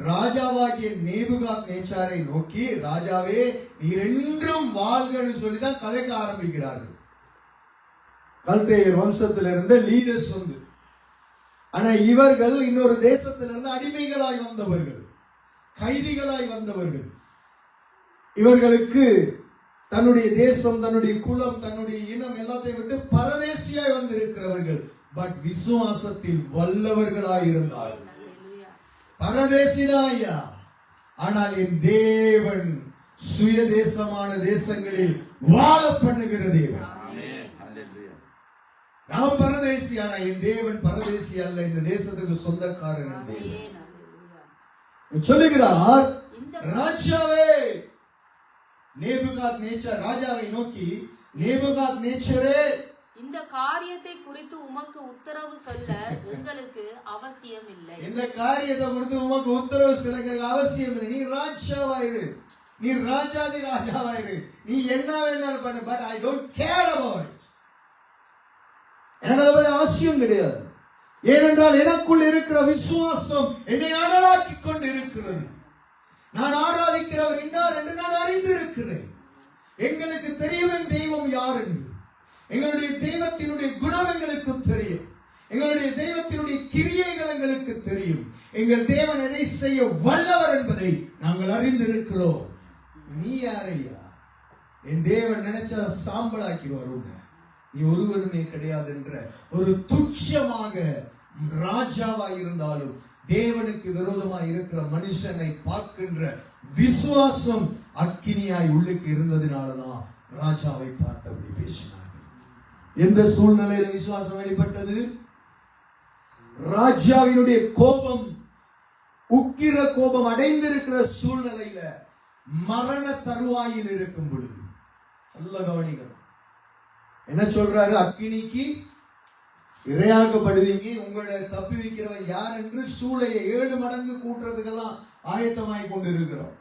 ராஜாவாகிய நேபுகாத்நேச்சாரை நோக்கி, ராஜாவே நீர் என்றும் வாழ்கன்னு சொல்லிதான் கதைக்க ஆரம்பிக்கிறார்கள். கல்தேயர் வம்சத்திலிருந்து லீடர்ஸ் வந்து, ஆனா இவர்கள் இன்னொரு தேசத்திலிருந்து அடிமைகளாய் வந்தவர்கள், கைதிகளாய் வந்தவர்கள். இவர்களுக்கு தன்னுடைய தேசம், தன்னுடைய குலம், தன்னுடைய இனம் எல்லாத்தையும் விட்டு பரதேசியாய் வந்திருக்கிறவர்கள். பட் விசுவாசத்தில் வல்லவர்களாய் இருந்தார்கள். பரதேசினாயா, ஆனால் என் தேவன் சுயதேசமான தேசங்களில் வாழ பண்ணுகிற தேவன். நாம் பரதேசி, ஆனா என் தேவன் பரதேசி அல்ல, இந்த தேசத்துக்கு சொந்தக்காரன் சொல்லுகிறார். ராஜாவே, நேபுகாத்நேச்சார் ராஜாவை நோக்கி, நேபுகாத்நேச்சாரே, இந்த காரியத்தை குறித்து உமக்கு உத்தரவு சொல்ல எங்களுக்கு அவசியம் இல்லை. இந்த காரியத்தை குறித்து உமக்கு உத்தரவு சொல்ல எங்களுக்கு அவசியம் இல்லை. நீ ராஜாவாயிரு, நீ ராஜாதி ராஜாவாயிரு, நீ என்ன வேணாலும் பண்ணு, but I don't care about it. எனக்கு அவசியம் கிடையாது. ஏனென்றால் எனக்குள் இருக்கிற விசுவாசம் என்னை அனலாக்கி கொண்டு இருக்கிறது. நான் ஆராதிக்கிறவர் இன்னார் என்று நான் அறிந்திருக்கிறேன். எங்களுக்கு தெரியும் தெய்வம் யார் என்று. எங்களுடைய தெய்வத்தினுடைய குணம் எங்களுக்கு தெரியும். எங்களுடைய தெய்வத்தினுடைய கிரியைகள் எங்களுக்கு தெரியும். எங்கள் தேவன் எதை செய்ய வல்லவர் என்பதை நாங்கள் அறிந்திருக்கிறோம். நீ யாரையா? என் தேவன் நினைச்சா சாம்பலாக்கி வரும், நீ ஒருவருமே கிடையாது என்ற ஒரு துச்சமாக ராஜாவாய் இருந்தாலும் தேவனுக்கு விரோதமாய் இருக்கிற மனுஷனை பார்க்கின்ற விசுவாசம் அக்கினியாய் உள்ளுக்கு இருந்ததினாலதான் ராஜாவை பார்த்தபடி பேசினார். எந்த சூழ்நிலையில விசுவாசம் வெளிப்பட்டது? ராஜாவினுடைய கோபம், உக்கிர கோபம் அடைந்திருக்கிற சூழ்நிலையில, மரண தருவாயில் இருக்கும் பொழுது. நல்ல கவனிக்கணும், என்ன சொல்றாரு? அக்கினிக்கு இரையாக்கப்படுவீங்க, உங்களை தப்பி வைக்கிறவன் யார் என்று சூளையை 7 மடங்கு கூட்டுறதுக்கெல்லாம் ஆயத்தமாய் கொண்டிருக்கிறோம்.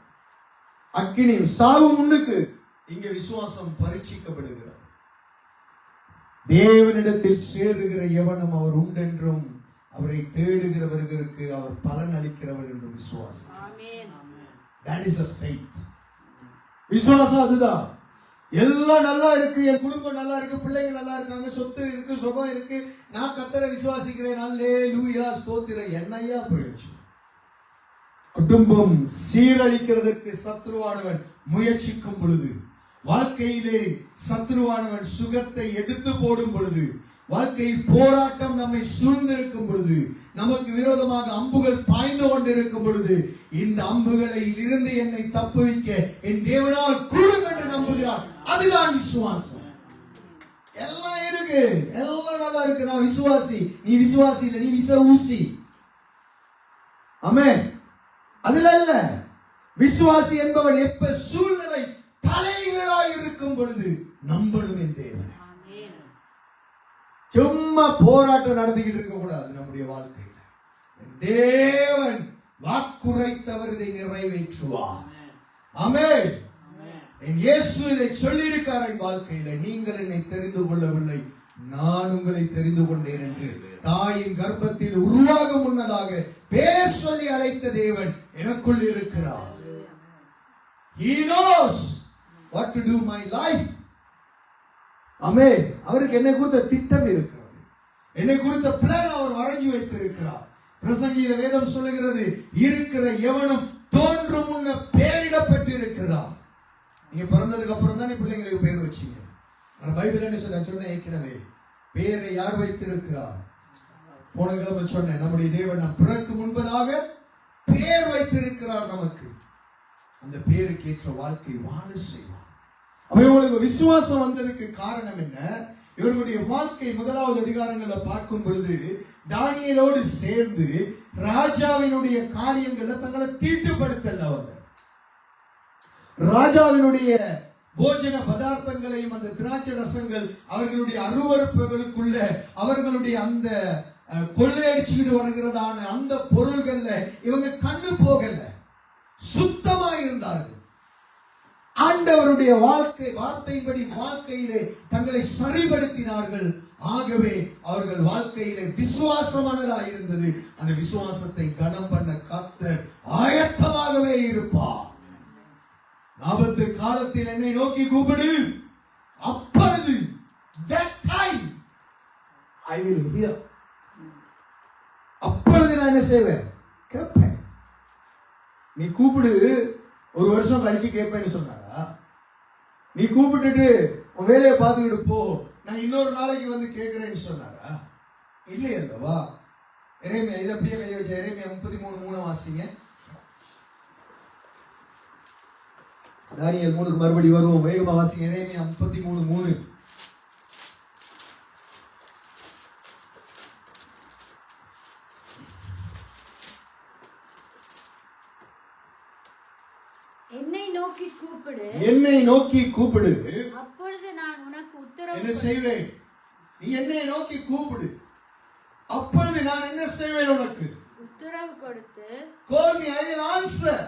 அக்கினி சாவு முன்னுக்கு இங்க விசுவாசம் பரீட்சிக்கப்படுகிறார். தேவனிடத்தில் சேருகிற எவனும் அவர் உண்டென்றும் அவரை தேடுகிறவர்களுக்கு அவர் பலன் அளிக்கிறவர் என்றும் விசுவாசம். That is a faith. விசுவாசம் அதுதான். எல்லாம் நல்லா இருக்கு, என் குடும்பம் நல்லா இருக்கு, பிள்ளைங்க நல்லா இருக்காங்க, சொத்து இருக்கு, சுகம் இருக்கு, நான் கர்த்தரை விசுவாசிக்கிறேன், அல்லேலூயா ஸ்தோத்திரம். என்னையா பிரயோஜனம்? குடும்பம் சீரழிக்கிறதற்கு சத்ருவானவன் முயற்சிக்கும் பொழுது, வாழ்க்கையிலே சத்ருவானவன் சுகத்தை எடுத்து போடும் பொழுது, வாழ்க்கையில் போராட்டம் நம்மை சூழ்ந்திருக்கும் பொழுது, நமக்கு விரோதமாக அம்புகள் பாய்ந்து கொண்டிருக்கும் பொழுது, இந்த அம்புகளை இருந்து என்னை தப்புவிக்க என் தேவனால் கூடும் என்று நம்புகிறார். அதுதான் விசுவாசம். எல்லாம் இருக்கு, எல்லாம் நல்லா இருக்கு, நான் விசுவாசி. நீ விசுவாசி இல்ல, நீ விச ஊசி. ஆமென். அதுல இல்ல. விசுவாசி என்பவன் எப்ப சூழ்நிலை தலைகளாய் இருக்கும் பொழுது நம்பணும் என் தேவன். சும்மா போராட்டம் நடத்திக்கிட்டு இருக்க கூடாது நம்முடைய வாழ்க்கையில. தேவன் வாக்குரைத்தவர் இதை நிறைவேற்றுவார். ஆமென். இயேசு இதை சொல்லி இருக்கார் என் வாழ்க்கையில. நீங்கள் என்னை தெரிந்து கொள்ளவில்லை, நான் உங்களை தெரிந்து கொண்டேன் என்று தாயின் கர்ப்பத்தில் உருவாக முன்னதாக பேர் சொல்லி அழைத்த தேவன் எனக்குள் இருக்கிறார். He knows what to do my life. ஆமென். அவருக்கு என்னை குறித்த திட்டம் இருக்கிறது, என்னை குறித்த பிளான் அவர் வரைஞ்சி வைத்திருக்கிறார். பிரசங்கியில வேதம் சொல்லுகிறது, இருக்கிற எவனும் தோன்றும் முன்ன பெயரிடப்பட்டு இருக்கிறார். நீங்க பிறந்ததுக்கு அப்புறம் தான் பிள்ளைங்களுக்கு பேர் வச்சீங்க. ஆனா பைபிள் என்ன சொன்ன ஏற்கனவே பேரை யார் வைத்திருக்கிறார்? போன கிழமை சொன்னேன், நம்முடைய தேவன் நாம் பிறக்கு முன்பதாக பேர் வைத்திருக்கிறார். நமக்கு அந்த பேருக்கு ஏற்ற வாழ்க்கை வாழ செய்வார். அப்ப இவங்களுக்கு விசுவாசம் வந்ததுக்கு காரணம் என்ன? இவர்களுடைய வாழ்க்கை 1வது அதிகாரங்களை பார்க்கும் பொழுது தானியேலோடு சேர்ந்து ராஜாவினுடைய காரியங்களை தங்களை தீட்டுப்படுத்தல. அவர்கள் ராஜாவினுடைய போஜன பதார்த்தங்களையும் அந்த திராட்சை ரசங்கள் அவர்களுடைய அருவருப்புகளுக்குள்ள அவர்களுடைய அந்த கொள்ளையடிச்சுக்கிட்டு வருகிறதான அந்த பொருள்கள்ல இவங்க கண்ணு போகல, சுத்தமா இருந்தார்கள். ஆண்டவருடைய வார்த்தையின்படி வாழ்க்கையிலே தங்களை சரிபடுத்தினார்கள். ஆகவே அவர்கள் வாழ்க்கையிலே விசுவாசமானதாக இருந்தது. அந்த விசுவாசத்தை கனம் பண்ண கர்த்தர் ஆயத்தமாகவே இருப்பார். ஆபத்து காலத்தில் என்னை நோக்கி கூப்பிடு, அப்பொழுது that time I will hear. அப்பொழுது நான் என்ன செய்வேன்? கேட்பேன். நீ கூப்பிடு, ஒரு வருஷம் கழிச்சு கேட்பேன்னு சொன்னாரா? நீ கூப்பிட்டுட்டு உன் வேலையை பார்த்துக்கிட்டு போ, நான் இன்னொரு நாளைக்கு வந்து கேட்கிறேன்னு சொன்னாரா? இல்லை அல்லவா? எரேமியா, இதை அப்படியே கையை வச்ச எரேமியா 33:3 வாசிங்க. தானியேல் 3க்கு மறுபடி வருவோம், வேகமா வாசிங்க. எரேமியா 33:3. என்னை நோக்கி கூப்பிடு, அப்பொழுது நான் உனக்கு உத்தரவு என்ன செய்வேன்? நீ என்னை நோக்கி கூப்பிடு, அப்பொழுது நான் என்ன செய்வேன்? உனக்கு உத்தரவு கொடுத்து call me, I will answer.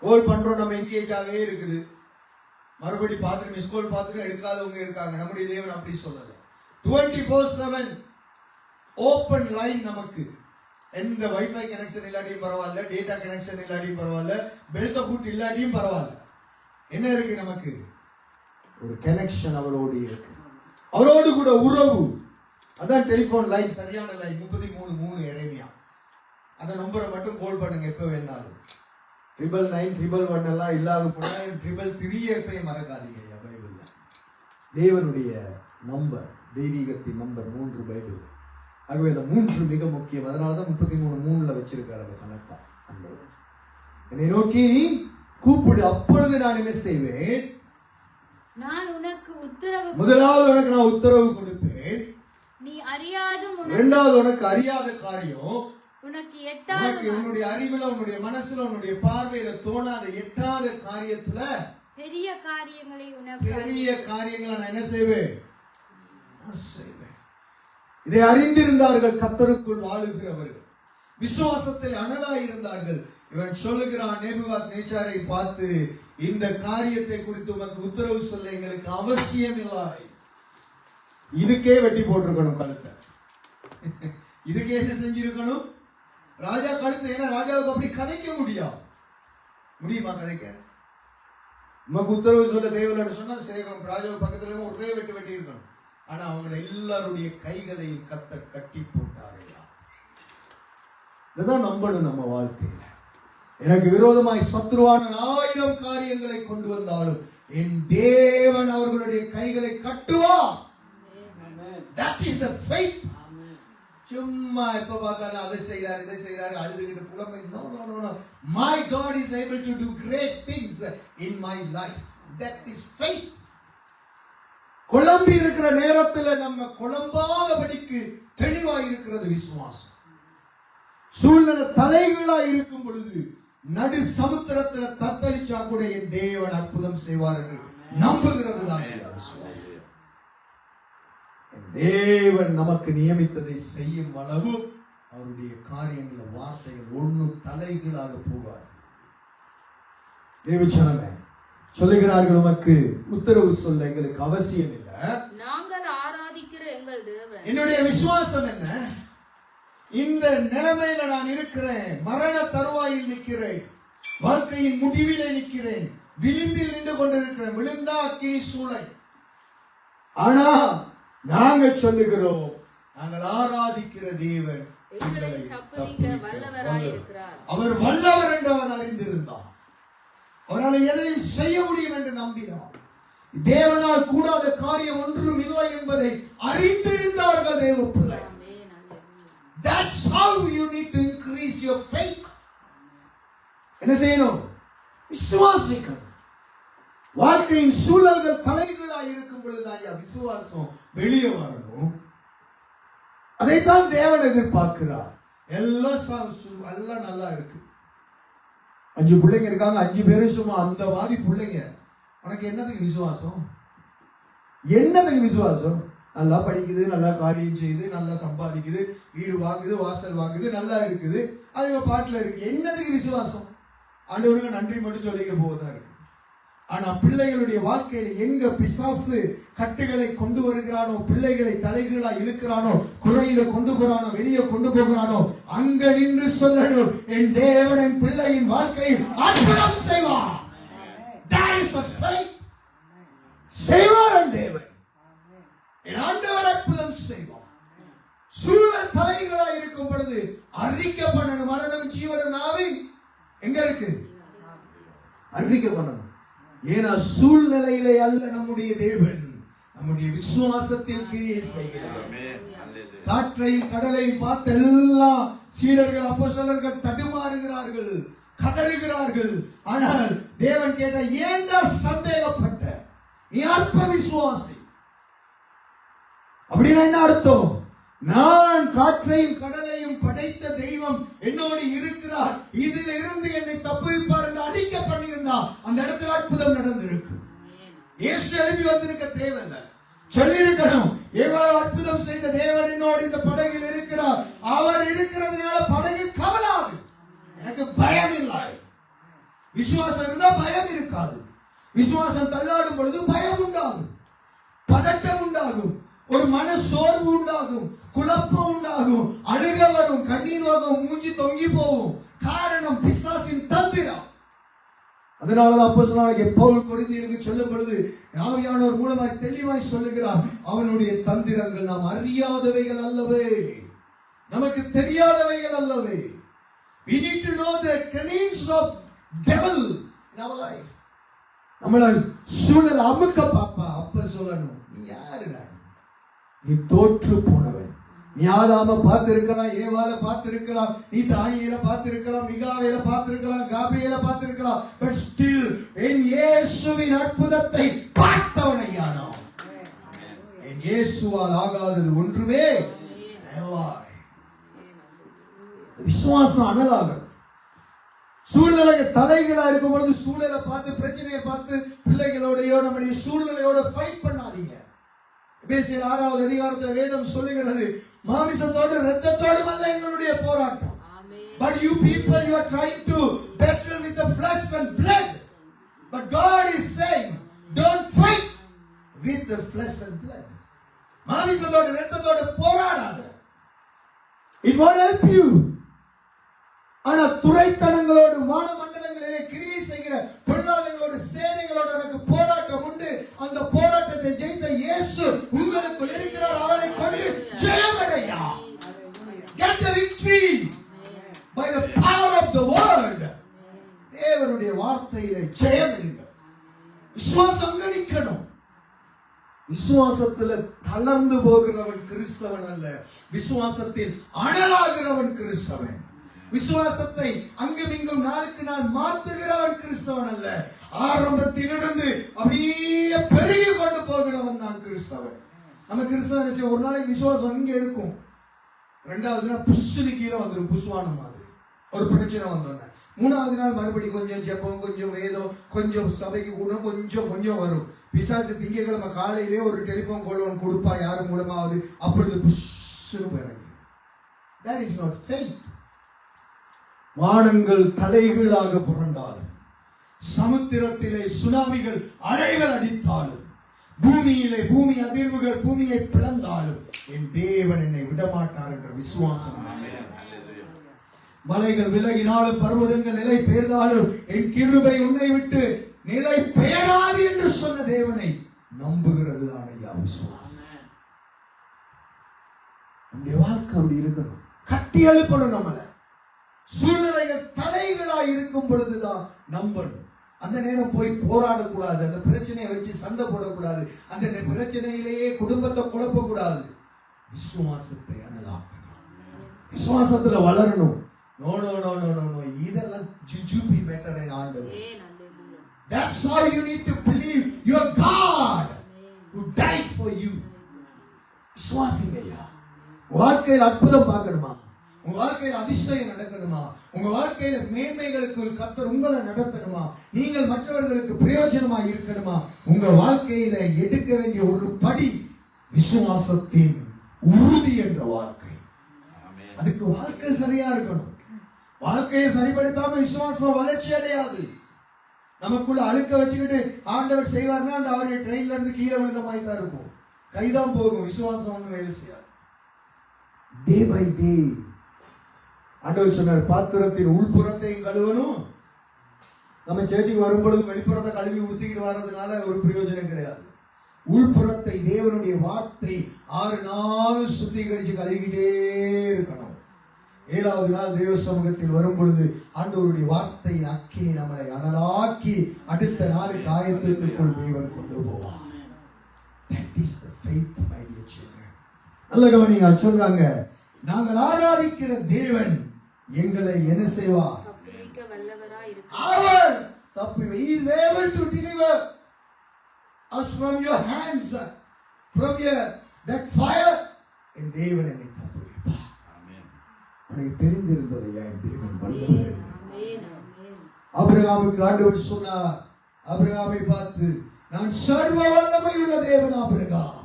கால் பண்றோம், நம்ம எங்கேஜ் ஆகவே இருக்குது. மறுபடி பார்த்து மிஸ் கால் பார்த்துட்டு எடுக்காதவங்க இருக்காங்க. நம்முடைய தேவன் அப்படி சொல்லல. 24/7 ஓபன் லைன். நமக்கு எந்த வைஃபை கனெக்ஷன் இல்லாட்டியும் பரவாயில்ல, டேட்டா கனெக்ஷன் இல்லாட்டியும் பரவாயில்ல, பெல்ட் ஃபுட் இல்லாட்டியும் பரவாயில்ல. என்ன இருக்கு? நமக்கு ஒரு கனெக்ஷன் அவரோடு இருக்கு, அவரோடு கூட உறவு. அதான் டெலிபோன் லைன், சரியான லைன் 33:3 எரேமியா. அந்த நம்பரை மட்டும் கால் பண்ணுங்க எப்ப வேணாலும். 99911 எல்லாம் இல்லாத போனா 333 எப்பயும் மறக்காதீங்க. பைபிள்ல தேவனுடைய நம்பர், தெய்வீகத்தின் நம்பர் 3 பைபிள். ஆகவே இந்த 3 மிக முக்கியம். அதனாலதான் 33:3 வச்சிருக்காரு அந்த கணக்கா. என்னை நோக்கி நீ கூப்பிடு, அப்பொழுது நான் என்ன செய்வேன்? நான் உனக்கு உத்தரவு. முதலாவது உனக்கு நான் உத்தரவு கொடுப்பேன். நீ அறியாதும். இரண்டாவது உனக்கு அறியாத காரியம், உனக்கு எட்டாத, உன்னுடைய அறிவுல, உன்னுடைய மனசுல, உன்னுடைய பார்வையில தோணாத எட்டாத காரியத்துல பெரிய காரியங்களை உனக்கு, பெரிய காரியங்களை நான் என்ன செய்வேன்? இதை அறிந்திருந்தார்கள் கர்த்தருக்குள் வாழுகிறவர்கள், விசுவாசத்தில் அனலாய் இருந்தார்கள். இவன் சொல்லுகிறான் நேபுகாத்நேச்சாரை பார்த்து, இந்த காரியத்தை குறித்து உனக்கு உத்தரவு சொல்ல எங்களுக்கு அவசியம் இல்லை. இதுக்கே வெட்டி போட்டிருக்கணும் கழுத்தை. இதுக்கே என்ன செஞ்சிருக்கணும்? ராஜா கழுத்து. ஏன்னா ராஜாவுக்கு அப்படி கதைக்க முடியுமா? கதைக்க உனக்கு உத்தரவு சொல்ல தேவையில்லைன்னு சொன்னா சேவம் ராஜாவுக்கு பக்கத்துல ஒரே வெட்டி இருக்கணும். ஆனா அவங்க எல்லாருடைய கைகளையும் கர்த்தர் கட்டி போட்டாரையா. இதுதான் நம்பணும் நம்ம வாழ்க்கையில. எனக்கு விரோதமாய் சத்துருவான 1000 காரியங்களை கொண்டு வந்தாலும் என் தேவன் அவர்களுடைய கைகளை கட்டுவார். That is the faith. சும்மா எப்ப பார்த்தாலும் அதை செய்யறாரு இதை செய்யறாரு அழுதுகிட்டு புலமை. No, no, no, no. My God is able to do great things in my life. That is faith. குழம்பி இருக்கிற நேரத்துல நம்ம குழம்பாதபடிக்கு தெளிவாய் இருக்கிறது விசுவாசம். சூழ்நிலை தலைகீழா இருக்கும் பொழுது நடு சமுத்திரத்துல தத்தளிச்சா கூட என் தேவன் அற்புதம் செய்வார் என்று நம்புகிறது தான் விசுவாசம். தேவன் நமக்கு நியமித்ததை செய்யும் அளவு அவருடைய காரியங்கள், வார்த்தைகள் ஒண்ணு தலைகீழாக போவார். தேவச்சனமே சொல்லுகிறார்கள், உமக்கு உத்தரவு சொல்ல எங்களுக்கு அவசியம் இல்லை. நாங்கள் ஆராதிக்கிற எங்கள் தேவன். என்னுடைய விசுவாசம் என்ன? இந்த நிலைமையில நான் இருக்கிறேன், மரண தருவாயில் நிற்கிறேன், வாழ்க்கையின் முடிவிலே நிற்கிறேன், விளிம்பில் நின்று கொண்டிருக்கிறேன், விழுந்தா அக்கினி சூளை. ஆனா நாங்க சொல்லுகிறோம், நாங்கள் ஆராதிக்கிற தேவன் எங்களை தப்புவிக்க வல்லவராய் இருக்கிறார். அவர் வல்லவர் என்று அவர் அறிந்திருந்தார். அவரால் எதையும் செய்ய முடியும் என்று நம்பினார். தேவனால் கூடாத காரியம் ஒன்றும் இல்லை என்பதை அறிந்திருந்தார்கள் தேவ பிள்ளை. That's how you need to increase your faith. என்ன செய்யணும்? விசுவாசிக்கணும். வாழ்க்கையின் சூழல்கள் தலைகளாய் இருக்கும் பொழுதுதான் விசுவாசம் வெளியே வரணும். அதைத்தான் தேவன் எதிர்பார்க்கிறார். எல்லாம் நல்லா இருக்கு. 5 பிள்ளைங்க இருக்காங்க, 5 பேரும் சும்மா அந்த மாதிரி பிள்ளைங்க. உனக்கு என்னதுக்கு விசுவாசம்? என்னதுக்கு விசுவாசம்? நல்லா படிக்குது, நல்லா காரியம் செய்யுது, நல்லா சம்பாதிக்குது, வீடு வாங்குது, வாசல் வாங்குது, நல்லா இருக்குது, அது பாட்டுல இருக்கு. என்னதுக்கு விசுவாசம்? ஆண்டவருக்கு நன்றி மட்டும் சொல்லிட்டு போவதா இருக்கு. ஆனா பிள்ளைகளுடைய வாழ்க்கையில எங்க பிசாசு கட்டுகளை கொண்டு வருகிறானோ, பிள்ளைகளை தலைகளா இழுக்கிறானோ, குறையில கொண்டு போறானோ, வெளியே கொண்டு போகிறானோ, அங்க நின்று சொல்லணும், என் தேவன் என் பிள்ளையின் வாழ்க்கையில் அற்புதம் செய்வார். That is the faith. செய்வார் என் தேவன். என் ஆண்டவர் அற்புதம் செய்வார். சூழல் தலைகளா இருக்கும் பொழுது அறிக்கை பண்ணணும். மரணம் ஜீவன் ஆவி எங்க இருக்கு? அறிக்கை பண்ணணும். ஏன்னா சூழ்நிலையிலே அல்ல நம்முடைய தேவன், நம்முடைய விசுவாசத்தில் கிரியை செய்கிறார். காற்றையும் கடலையும் பார்த்து எல்லா சீடர்கள் அப்போஸ்தலர்கள் தடுமாறுகிறார்கள், கதறுகிறார்கள். ஆனால் தேவன் கேட்ட, ஏண்டா சந்தேகப்பட்ட? நீ அற்ப விசுவாசி. அப்படின்னா என்ன அர்த்தம்? நான் காற்றையும் கடலையும் படைத்த தெய்வம் என்னோடு இருக்கிறார், இதில் இருந்து என்னை தப்புவிப்பார் என்று அறிக்கை பண்ணியிருந்தா அந்த இடத்துல அற்புதம் நடந்திருக்கு. இயேசு எழுப்பி வந்திருக்க தேவையில்லை, சொல்லியிருக்கணும், எவ்வளவு அற்புதம் செய்த தேவன் என்னோடு இந்த படகில் இருக்கிறார், அவர் இருக்கிறதுனால படகு கவலாது, எனக்கு பயம் இல்லை. விசுவாசம் இருந்தா பயம் இருக்காது. விசுவாசம் தள்ளாடும் பொழுது பயம் உண்டாகும், பதட்டம் உண்டாகும், ஒரு மன சோர்வு உண்டாகும், குழப்பம் உண்டாகும், அழுக வரும், கண்ணீர் வரும், மூஞ்சி தொங்கி போகும். காரணம் பிசாசின் தந்திரம். அதனாலதான் அப்போஸ்தலனாகிய பவுல் கொரிந்தியருக்கு சொல்லும் பொழுது ஆவியானவர் மூலமாய் தெளிவாய் சொல்லுகிறார், அவனுடைய தந்திரங்கள் நாம் அறியாதவைகள் அல்லவே, நமக்கு தெரியாதவைகள் அல்லவே. We need to know the cunning of devil in our life. நம்மள சூழல் அமுக்க பாப்பா, அப்ப சொல்லணும், நீ யாருடா? நீ தோற்று போனவன். நீ ஆதாம பார்த்திருக்கலாம், ஏவாள பார்த்திருக்கலாம், நீ தானியேல பார்த்திருக்கலாம், மிகாவேல பார்த்திருக்கலாம், காபிரியேல பார்த்திருக்கலாம், பட் ஸ்டில் என் இயேசுவின் அற்புதத்தை பார்த்தவனையானோ. என் இயேசுவால் ஆகாதது ஒன்றுமே இல்லை. விசுவாசம் அனலாகும். சூழ்நிலை தலைகளா இருக்கும் பொழுது சூழலை பார்த்து, பிரச்சனையை பார்த்து பிள்ளைகளோடையோ நம்முடைய சூழ்நிலையோட ஃபைட் பண்ணாதீங்க. எபேசியர் 6வது அதிகாரத்தில் வேதம் சொல்லுகிறது, மாமிசத்தோடு இரத்தத்தோடும் அல்ல எங்களுடைய போராட்டம். But you people, you are trying to battle with the flesh and blood. But God is saying, don't fight with the flesh and blood. மாமிசத்தோடு இரத்தத்தோடு போராடாத. It won't help you. ஆனா துரைத்தனங்களோடு வான மண்டலங்களிலே கிரியை செய்கிற பொருளாதாரங்களோடு சேனைகளோடு எனக்கு போராட்டம் உண்டு. அந்த போராட்டத்தை ஜெயித்த இயேசு உங்களுக்குள் இருக்கிறார். அவரை கொண்டு ஜெயமடையா. Get the victory by the power of the word. தேவனுடைய வார்த்தையிலே ஜெயமெடுங்க. விசுவாசம் நிற்கணும். விசுவாசத்தில் தளர்ந்து போகிறவன் கிறிஸ்தவன் அல்ல, விசுவாசத்தில் அனலாகிறவன் கிறிஸ்தவன். விசுவாசத்தை அங்கும் இங்கும் நாளுக்கு நாள் மாற்றுகிறவன் கிறிஸ்தவன் அல்ல, ஆரம்பத்திலிருந்து அப்படியே பெருகி கொண்டு போகிறவன் தான் கிறிஸ்தவன். நம்ம கிறிஸ்தவன் ஒரு நாளைக்கு விசுவாசம் இங்க இருக்கும், 2வது நாள் புஷ்னு கீழே வந்துடும், புஷ்வான மாதிரி ஒரு பிரச்சனை வந்தோடனே. 3வது நாள் மறுபடி கொஞ்சம் ஜெபம், கொஞ்சம் வேதம், கொஞ்சம் சபைக்கு கூட கொஞ்சம் வரும். பிசாசு திங்கட்கிழமை காலையிலே ஒரு டெலிபோன் கால் ஒன்று கொடுப்பா, யாரு மூலமாவது, அப்பொழுது புஷ்னு போயிடும். That is not faith. வானங்கள் தலைகளாக புரண்டாலும், சமுத்திரத்திலே சுனாமிகள் அலைகள் அடித்தாலும், பூமியிலே பூமி அதிர்வுகள் பூமியை பிளந்தாலும் என் தேவன் என்னை விடமாட்டார் என்ற விசுவாசம். மலைகள் விலகினாலும், பர்வதங்கள் நிலை பெயர்ந்தாலும் என் கிருபை உன்னை விட்டு நிலை பெயராது என்று சொன்ன தேவனை நம்புகிறது தான் ஐயா விசுவாசம். நம்முடைய வாழ்க்கை அப்படி இருக்கணும். கட்டி எழுப்பணும். நம்மள சூழ்நிலைகள் தலைகளாய் இருக்கும் பொழுதுதான் நம்பணும். அந்த நேரம் போய் போராடக்கூடாது, அந்த பிரச்சனையை வச்சு சண்டை போடக்கூடாது, அந்த பிரச்சனையிலேயே குடும்பத்தை குழப்பக்கூடாது. விசுவாசத்தை அனலாக்கணும், விசுவாசத்துல வளரணும். No no no no no no இதெல்லாம் ஜுஜுபி மேட்டர் ஆண்டவர். That's how you need to believe your God who died for you. விசுவாசிங்கய்யா. வாழ்க்கையில் அற்புதம் பார்க்கணுமா, உங்க வாழ்க்கையில் அதிசயம் நடக்கணுமா, உங்க வாழ்க்கையில மேன்மைகளுக்கு கர்த்தர் உங்களை நடத்தணுமா, நீங்கள் மற்றவர்களுக்கு பிரயோஜனமா இருக்கணுமா, உங்க வாழ்க்கையில எடுக்க வேண்டிய ஒரு படி விசுவாசத்தின் உறுதி என்ற வாழ்க்கை. அதுக்கு வாழ்க்கை சரியா இருக்கணும். வாழ்க்கையை சரிபடுத்தாம விசுவாசம் வளர்ச்சி அடையாது. நமக்குள்ள அழுக்க வச்சுக்கிட்டு ஆண்டவர் செய்வார்னா அந்த அவருடைய ட்ரெயின்ல இருந்து கீழே விழுந்த மாதிரி தான் இருக்கும், கைதான் போகும். விசுவாசம் ஒண்ணு வேலை செய்யாது. டே பை டே ஆண்டவர் சொன்னார், பாத்திரத்தின் உள்புறத்தை கழுவணும். நம்ம சேர்ச்சிக்கு வரும் பொழுது வெளிப்புறத்தை கழுவி ஊத்திக்கிட்டு வர்றதுனால ஒரு பிரயோஜனம் கிடையாது. உள்புறத்தை தேவனுடைய வார்த்தை 6 நாள் சுத்திகரிச்சு கழுவிக்கிட்டே இருக்கணும். 7வது நாள் தேவ சமூகத்தில் வரும் பொழுது ஆண்டவருடைய வார்த்தை அக்கினி நம்மளை அனலாக்கி அடுத்த நாளுக்கு ஆயத்தத்திற்குள் தேவன் கொண்டு போவார். That is the faith, my dear children. நல்ல கவனிங்க, சொல்றாங்க, நாங்கள் ஆராதிக்கிற தேவன் எங்களை என்ன செய்வார்? தப்புவிக்க வல்லவராய் இருக்கிறார். அவர் தப்புவி, he is able to deliver us from your hands, from your that fire. என் தேவன் என்னை தப்புவிப்பார். ஆமென். உனக்கு தெரிந்திருந்ததை என் தேவன் வல்லவர். ஆமென். ஆமென். ஆபிரகாமுக்கு ஆண்டவர் சொன்னார், ஆபிரகாமை பார்த்து, நான் சர்வ வல்லமையுள்ள தேவன் ஆபிரகாம்,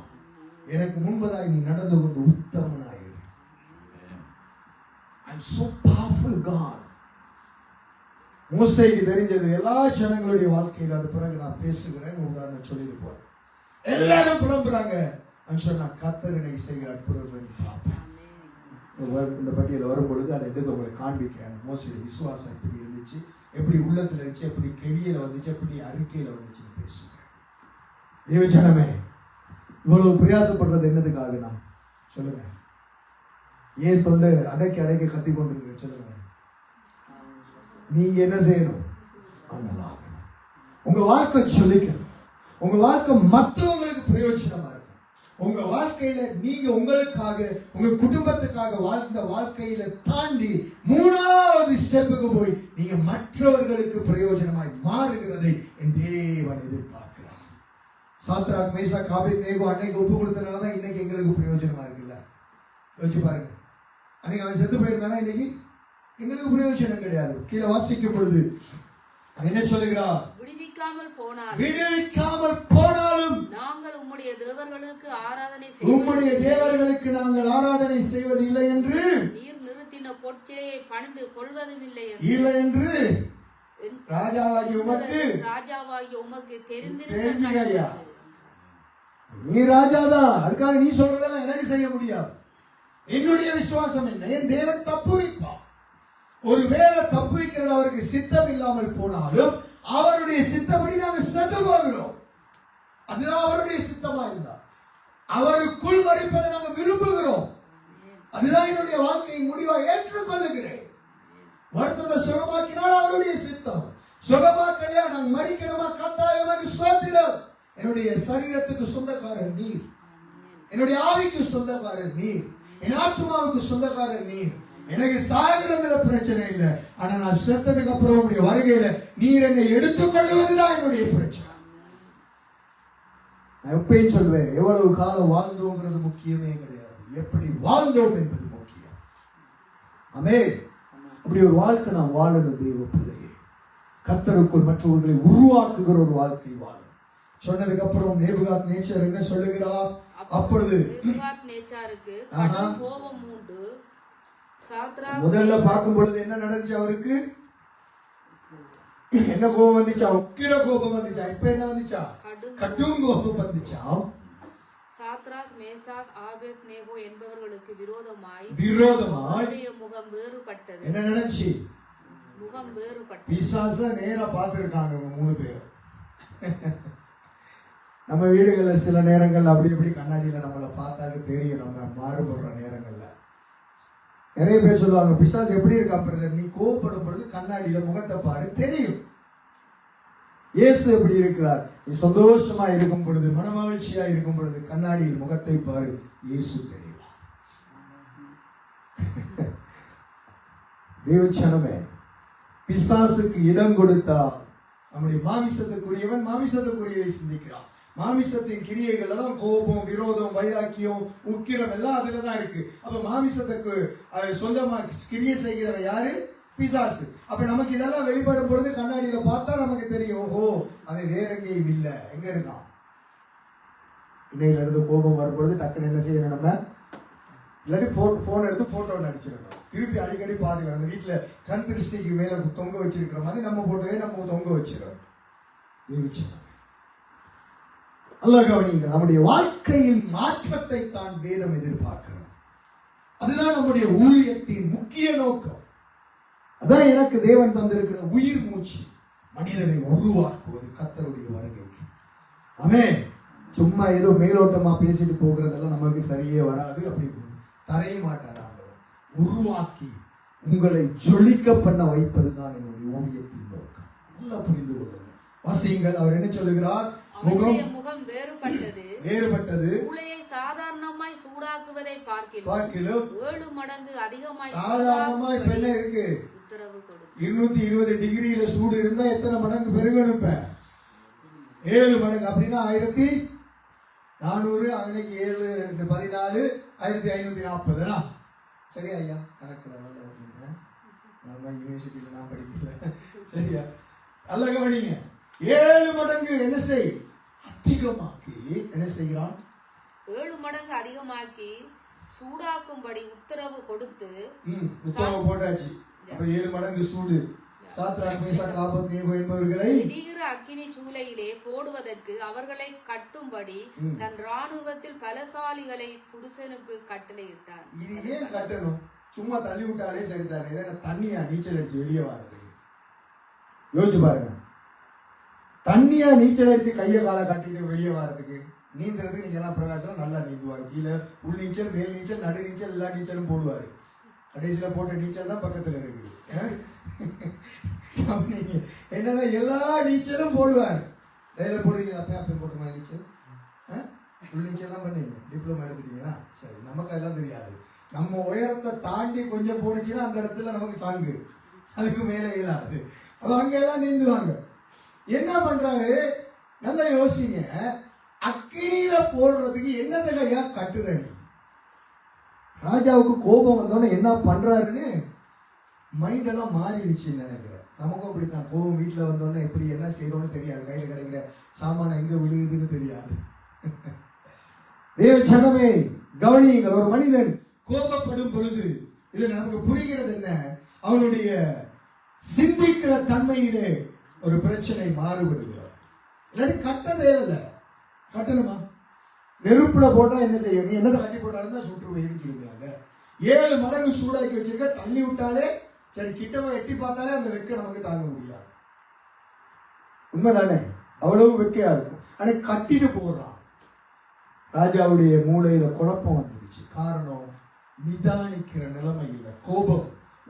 எனக்கு முன்பதாய் நீ நடந்து கொண்டு உத்தமனாயிரு. I'm so powerful God. மோசேக்கு தெரிஞ்சது எல்லா ஜனங்களுடைய வாழ்க்கையில். அது பிறகு நான் பேசுகிறேன், உதாரணம் சொல்லிட்டு போறேன். எல்லாரும் புலம்புறாங்க, சொன்னா கர்த்தர் என்னை செய்கிற அற்புதங்களை பார்ப்பேன். இந்த பட்டியல வரும் பொழுது அதை எடுத்து உங்களுக்கு காண்பிக்கிறேன். மோசே விசுவாசம் எப்படி இருந்துச்சு, எப்படி உள்ளத்துல இருந்துச்சு, எப்படி கெரியல வந்துச்சு, எப்படி அறிக்கையில வந்துச்சுன்னு பேசுகிறேன். தேவஜனமே, இவ்வளவு பிரயாசப்படுறது என்னதுக்காக? நான் சொல்லுங்க, ஏன் தொண்டை அடைக்க அடைக்க கத்தி கொண்டிருக்க? சொல்லுங்க, நீங்க என்ன செய்யணும்? உங்க வாழ்க்கை சொல்லிக்கணும். உங்க வாழ்க்கை மற்றவங்களுக்கு பிரயோஜனமா இருக்கும். உங்க வாழ்க்கையில நீங்க உங்களுக்காக உங்க குடும்பத்துக்காக வாழ்ந்த வாழ்க்கையில தாண்டி 3வது ஸ்டெப்புக்கு போய் நீங்க மற்றவர்களுக்கு பிரயோஜனமாய் மாறுகிறதை என் தேவன் எதிர்பார்க்கிறார். சாத்ராக் மேசாக் ஆபேத்நேகோ அன்னைக்கு ஒப்பு கொடுத்தனாலதான் இன்னைக்கு எங்களுக்கு பிரயோஜனமா இருக்குல்ல. யோசிச்சு பாருங்க, அன்னைக்கு அவன் செத்து போயிருந்தானா இன்னைக்கு எங்களுக்கு பிரயோஜனம் கிடையாது. கீழே வாசிக்கும் பொழுது என்ன சொல்லுகிறார்? விடுவிக்காமல் போனாலும் நாங்கள் உம்முடைய தேவர்களுக்கு நாங்கள் ஆராதனை செய்வதில்லை என்று நீர் நிறுத்தின பொற்சிலையை பணிந்து கொள்வதும் இல்லை என்று ராஜாவாகிய உமக்கு தெரிந்திருக்க. நீ ராஜாதான், அதுக்காக நீ சொல்றதெல்லாம் எனக்கு செய்ய முடியாது. என்னுடைய விசுவாசம் என்ன? என் தேவன் தப்புவிப்பார். ஒருவேளை தப்புவிக்கிறது அவருக்கு சித்தம் இல்லாமல் போனாலும் அவருடைய சித்தப்படி நாங்கள் சென்று போகிறோம். அதுதான் அவருடைய சித்தமா இருந்தார். அவருக்குள் மறிப்பதை நாங்கள் விரும்புகிறோம். அதுதான் என்னுடைய வாழ்க்கையின் முடிவா ஏற்றுக்கொள்ளுகிறேன். வருத்தத்தை சுகமாக்கினால் அவருடைய சித்தம், சுகமாக்கலையா நாங்கள் மறிக்கிறோமா கட்டாயமாக சோத்திரம். என்னுடைய சரீரத்துக்கு சொந்தக்காரர் நீர், என்னுடைய ஆவிக்கு சொந்தக்காரர் நீர், என் ஆத்மாவுக்கு சொந்தக்காரர் நீர். எனக்கு சாகிறதுல பிரச்சனை இல்லை, ஆனா நான் செத்ததுக்கு அப்புறம் உங்களுடைய வருகையில நீர் என்னை எடுத்துக்கொள்வதுதான் என்னுடைய பிரச்சனை. நான் எப்பயும் சொல்வேன், எவ்வளவு காலம் வாழ்ந்தோங்கிறது முக்கியமே கிடையாது, எப்படி வாழ்ந்தோம் என்பது முக்கியம். ஆமென். அப்படி ஒரு வாழ்க்கை நாம் வாழணும். தேவ பிள்ளையே, கர்த்தருக்குள் மற்றவர்களை உருவாக்குகிற ஒரு வாழ்க்கை வாழணும். சொன்னதுக்கு அப்புறம் நேபுகாத் நேச்சர் என்ன சொல்லுகிறார்? அப்பொழுது நேபுகாத் நேச்சாருக்கு கோபம் உண்டு. முதல்ல பார்க்கும் பொழுது என்ன நடந்துச்சு? அவருக்கு என்ன கோபம் வந்துச்சா? உக்கிர கோபம் வந்துச்சா? இப்ப என்ன வந்துச்சா? கடும் கோபம் வந்துச்சா? சாத்ராக் மேசாக் ஆபேத்நேகோ என்பவர்களுக்கு விரோதமாய் முகம் வேறுபட்டது. என்ன நடந்துச்சு? முகம் வேறுபட்டது. பிசாச நேரா பார்த்திருக்காங்க 3 பேரும். நம்ம வீடுகள்ல சில நேரங்கள் அப்படி எப்படி கண்ணாடியில நம்மளை பார்த்தாலே தெரியும் நம்ம மாறுபடுற நேரங்கள்ல. நிறைய பேர் சொல்லுவாங்க, பிசாசு எப்படி இருக்கா பிரதர், நீ கோவப்படும் பொழுது கண்ணாடியில முகத்தை பாரு தெரியும். இயேசு எப்படி இருக்கிறார்? நீ சந்தோஷமா இருக்கும் பொழுது, மனமகிழ்ச்சியா இருக்கும் பொழுது கண்ணாடியில் முகத்தை பாரு, இயேசு தெரிவார். தேவச்சனமே, பிசாசுக்கு இடம் கொடுத்தா நம்முடைய மாமிசத்துக்குரியவன் மாமிசத்துக்குரியவை சிந்திக்கிறான். மாமிசத்தின் கிரியைகள் எல்லாம் கோபம், விரோதம், வைராக்கியம், உக்கிரம் எல்லாம் அதுலதான் இருக்கு. அப்ப மாமிசத்துக்கு சொந்தமா கிரியை செய்கிறவ யாரு? பிசாசு. அப்ப நமக்கு இதெல்லாம் வெளிப்படும் பொழுது கண்ணாடியில பார்த்தா நமக்கு தெரியும், ஓஹோ அது வேற எங்கேயும் இல்ல, எங்க இருக்கான். இன்னையில இருந்து கோபம் வரும்பொழுது டக்குன்னு என்ன செய்யணும், நம்ம இல்லாட்டி போன் எடுத்து போட்டோ அடிச்சிடணும். திருப்பி அடிக்கடி பாத்துக்கணும். அந்த வீட்டுல கண் திருஷ்டிக்கு மேல தொங்க வச்சிருக்கிற மாதிரி நம்ம போட்டோவே நம்ம தொங்க வச்சிடணும். அல்ல கவனிங்க, நம்முடைய வாழ்க்கையில் மாற்றத்தை தான் வேதம் எதிர்பார்க்கிறோம். அதுதான் நம்முடைய ஊழியத்தின் முக்கிய நோக்கம். அதான் எனக்கு தேவன் தந்திருக்கிற உயிர் மூச்சு, மனிதனை உருவாக்குவது கர்த்தருடைய வருகைக்கு. ஆமென். சும்மா ஏதோ மேலோட்டமா பேசிட்டு போகிறதெல்லாம் நமக்கு சரியே வராது. அப்படி தரைய மாட்டார். உருவாக்கி உங்களை ஜொலிக்க பண்ண வைப்பதுதான் என்னுடைய ஊழியத்தின் நோக்கம். நல்லா புரிந்து கொள்ளுங்கள். வாசியுங்கள். அவர் என்ன சொல்லுகிறார்? முகம் வேறுபட்டது, சூளையை சாதாரணமாய் சூடாக்குவதை பார்க்கிலும் 7 மடங்கு அதிகமாய் சாதாரணமாய் இப்ப என்ன இருக்கு? உத்தரவு கொடுத்து 220 டிகிரியில சூடு இருந்தா எத்தனை மடங்கு பெருகணும்? இப்ப 7 மடங்கு. அப்படின்னா 1400, அன்னைக்கு 7 14 1540. சரியா ஐயா? கணக்குல நம்ம யூனிவர்சிட்டியில நான் படிக்கல. சரியா? நல்ல கவனிங்க. 7 மடங்கு என்ன செய்? அதிகமாக்கி என்ன செய்கிறான்? 7 மடங்கு அதிகமாக்கி சூடாக்கும்படி உத்தரவு கொடுத்து. உத்தரவு போட்டாச்சு. அப்ப 7 மடங்கு சூடு. சாத்ராக், மேசாக், ஆபேத்நேகோ என்பவர்களை எரிகிற அக்கினி சூளையிலே போடுவதற்கு அவர்களை கட்டும்படி தன் ராணுவத்தில் பலசாலிகளை புருஷனுக்கு கட்டளையிட்டார். இது ஏன் கட்டணும்? சும்மா தள்ளி விட்டாலே சரிதானே. இதை தண்ணியா நீச்சல் அடிச்சு வெளியே வாரது? யோசிச்சு பாருங்க. தண்ணியா நீச்சல் அடிச்சு கையை காலை கட்டிட்டு வெளியே வாரதுக்கு, நீந்துறதுக்கு நீங்க எல்லாம் பிரகாசம் நல்லா நீந்துவாரு. கீழே உள் நீச்சல், மேல் நீச்சல், நடு நீச்சல், எல்லா நீச்சலும் போடுவாரு. கடைசியில போட்ட நீச்சல் தான் பக்கத்துல இருக்கு. என்னதான் எல்லா நீச்சலும் போடுவார். டைல போடுவீங்க. அப்ப போட்டுமா நீச்சல்? உள் நீச்சல் தான் பண்ணுவீங்க. டிப்ளமா எடுத்துட்டீங்களா? சரி. நமக்கு அதெல்லாம் தெரியாது. நம்ம உயரத்தை தாண்டி கொஞ்சம் போனுச்சுன்னா அந்த இடத்துல நமக்கு சாங்கு, அதுக்கு மேலே இயலாது. அப்ப அங்க எல்லாம் நீந்துவாங்க. என்ன பண்றாரு? நல்லா யோசிங்க. அக்கினியில போடுறதுக்கு என்னதுலையா கட்டுறணி? ராஜாவுக்கு கோபம் வந்தோன்னு என்ன பண்றாருன்னு மைண்ட் எல்லாம் மாறிடுச்சுன்னு நினைக்கிறேன். நமக்கும் அப்படித்தான். கோபம் வீட்டுல வந்தோடனே எப்படி என்ன செய்யறோம்னு தெரியாது. கையில கிடைக்கிற சாமான எங்க விழுகுதுன்னு தெரியாது. தேவச்சனமே கவனியுங்கள். ஒரு மனிதன் கோபப்படும் பொழுது இதுல நமக்கு புரிகிறது என்ன? அவனுடைய சிந்திக்கிற தன்மையிலே ஒரு பிரச்சனை மாறுபடுகிறார். இல்லாட்டி கட்ட தேவையில்லை. கட்டணுமா? நெருப்புல போட்டா என்ன செய்யும்? நீ என்னதை கட்டி போட்டாலும் தான் சுற்று வச்சிருக்காங்க. 7 மடங்கு சூடாக்கி வச்சிருக்க. தள்ளி விட்டாலே சரி, கிட்டமா எட்டி பார்த்தாலே அந்த வெக்க நமக்கு தாங்க முடியாது. உண்மைதானே? அவ்வளவு வெக்கையா இருக்கும். ஆனா கட்டிட்டு போடுறான். ராஜாவுடைய மூளையில குழப்பம் வந்துருச்சு. காரணம், நிதானிக்கிற நிலைமை இல்லை. கோபம்,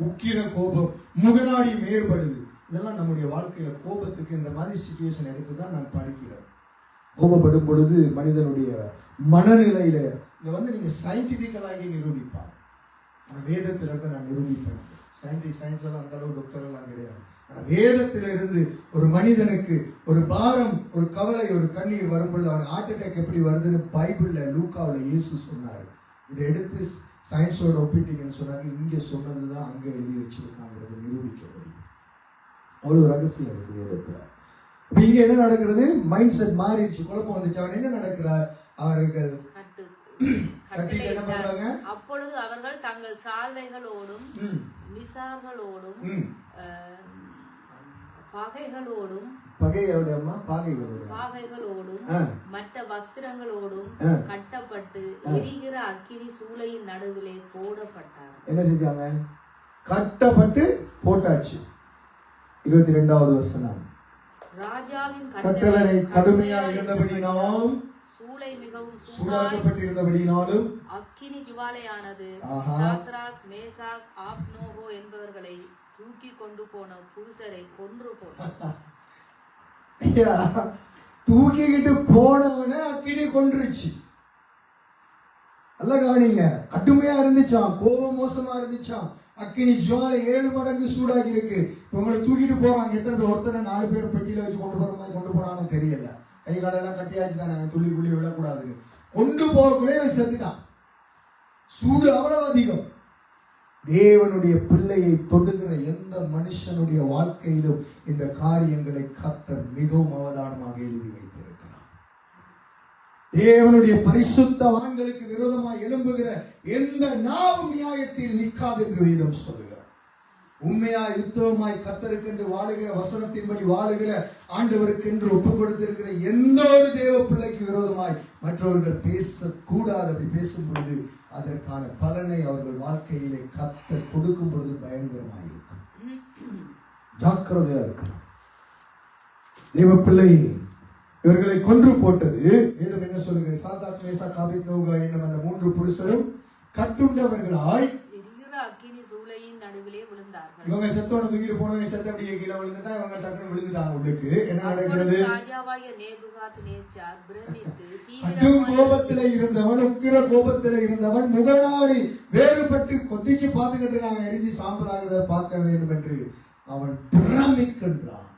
உக்கிர கோபம், முகநாடி மேற்படுது. இதெல்லாம் நம்முடைய வாழ்க்கையில கோபத்துக்கு இந்த மாதிரி சிச்சுவேஷன் எடுத்துதான் நான் படிக்கிறேன். கோபப்படும் பொழுது மனிதனுடைய மனநிலையில இதை நீங்க சயின்டிபிக்கலாகி நிரூபிப்பாங்க. ஆனா வேதத்துல இருந்து நான் நிரூபிப்பேன். சயின்ஸ் எல்லாம் அந்த அளவு டாக்டர் எல்லாம் கிடையாது. ஆனா வேதத்தில இருந்து ஒரு மனிதனுக்கு ஒரு பாரம், ஒரு கவலை, ஒரு கண்ணீர் வரும்பொழுது அவன் ஹார்ட் அட்டாக் எப்படி வருதுன்னு பைபிள்ல லூக்காவில் இயேசு சொன்னாரு. இதை எடுத்து சயின்ஸோட ஒப்பிட்டீங்கன்னு சொன்னாங்க. இங்க சொன்னதுதான் அங்க எழுதி வச்சிருக்காங்கிறது நிரூபிக்க முடியும். அவ்வளவு ரகசியம் இருக்கு வேதத்துல. இப்ப இங்க என்ன நடக்கிறது? மைண்ட் செட் மாறிடுச்சு, குழப்பம் வந்துச்சு. அவன் என்ன நடக்கிறார்? அவர்கள் கட்டிட்டு என்ன பண்றாங்க? அப்பொழுது அவர்கள் தங்கள் சால்வைகளோடும் நிசார்களோடும் பாகைகளோடும் மற்ற வஸ்திரங்களோடும் கட்டப்பட்டு எரிகிற அக்கினி சூளையின் நடுவிலே போடப்பட்டார். என்ன செஞ்சாங்க? கட்டப்பட்டு போட்டாச்சு. 22வது வசனம். ராஜாவின் கட்டளை கடுமையா இருந்தபடினாலும், சூளை மிகவும் சூடாக்கப்பட்டிருந்தபடினாலும் அக்கினி ஜுவாலையானது சாத்ராக், மேசாக், ஆப்னோகோ என்பவர்களை தூக்கி கொண்டு போன புருஷரை கொன்று போட்டார். ஐயா, தூக்கிக்கிட்டு போனவனை அக்கினி கொன்றுச்சு. நல்ல கவனிங்க, கடுமையா இருந்துச்சான், கோபம் மோசமா இருந்துச்சான். அக்கினி ஜுவாலை 7 மடங்கு சூடாகி இருக்கு. உங்களை தூக்கிட்டு போறாங்க. எத்தனை பேர்? ஒருத்தனை 4 பேர் பெட்டியில வச்சு கொண்டு போற மாதிரி கொண்டு போறான்னு தெரியல. கை காலெல்லாம் கட்டியாச்சு தானே, துள்ளி குள்ளி விழக்கூடாது. கொண்டு போகக்குள்ளே செத்துட்டான். சூடு அவ்வளவு அதிகம். தேவனுடைய பிள்ளையை தொடுகிற எந்த மனுஷனுடைய வாழ்க்கையிலும் இந்த காரியங்களை கர்த்தர் மிகவும் அவதானமாக எழுதி வைத்திருக்கிறார். தேவனுடைய பரிசுத்தவான்களுக்கு விரோதமாக எழும்புகிற எந்த நாவும் நியாயத்தில் நிற்காது என்று வேதம் சொல்லுகிறார். உண்மையாய் உத்தமமாய் கர்த்தருக்கென்று வாழுகிற, வசனத்தின்படி வாழுகிற, ஆண்டவருக்கென்று ஒப்புக் கொடுத்திருக்கிற எந்த ஒரு தேவ பிள்ளைக்கு விரோதமாய் மற்றவர்கள் பேசக்கூடாது. அப்படி பேசும் பொழுது அதற்கான பலனை அவர்கள் வாழ்க்கையிலே கர்த்தர் கொடுக்கும் பொழுது பயங்கரமாக இருக்கும். ஜாக்கிரதையா இருக்கும். தேவ பிள்ளை இவர்களை கொன்று போட்டது வேதம் என்ன சொல்லுங்க? சாத்ராக், மேசாக், ஆபேத்நேகோ என்னும் அந்த 3 புருஷரும் கட்டுண்டவர்களாய் அக்கினி சூளையின் நடுவிலே விழுந்தார்கள். இவங்க செத்தோட தூக்கிட்டு போனவங்க செத்த அப்படியே கீழே விழுந்துட்டா இவங்க டக்குனு விழுந்துட்டாங்க உள்ளுக்கு. என்ன நடக்கிறது? ராஜாவாகிய நேபுகாத்நேச்சார் பிரமித்து கடும் கோபத்திலே இருந்தவன், உக்கிர கோபத்திலே இருந்தவன் முகநாடி வேறுபட்டு கொதிச்சு பார்த்துக்கிட்டு இருக்காங்க. எரிஞ்சு சாம்பலாகிறத பார்க்க வேண்டும் என்று அவன் பிரமிக்கின்றான்.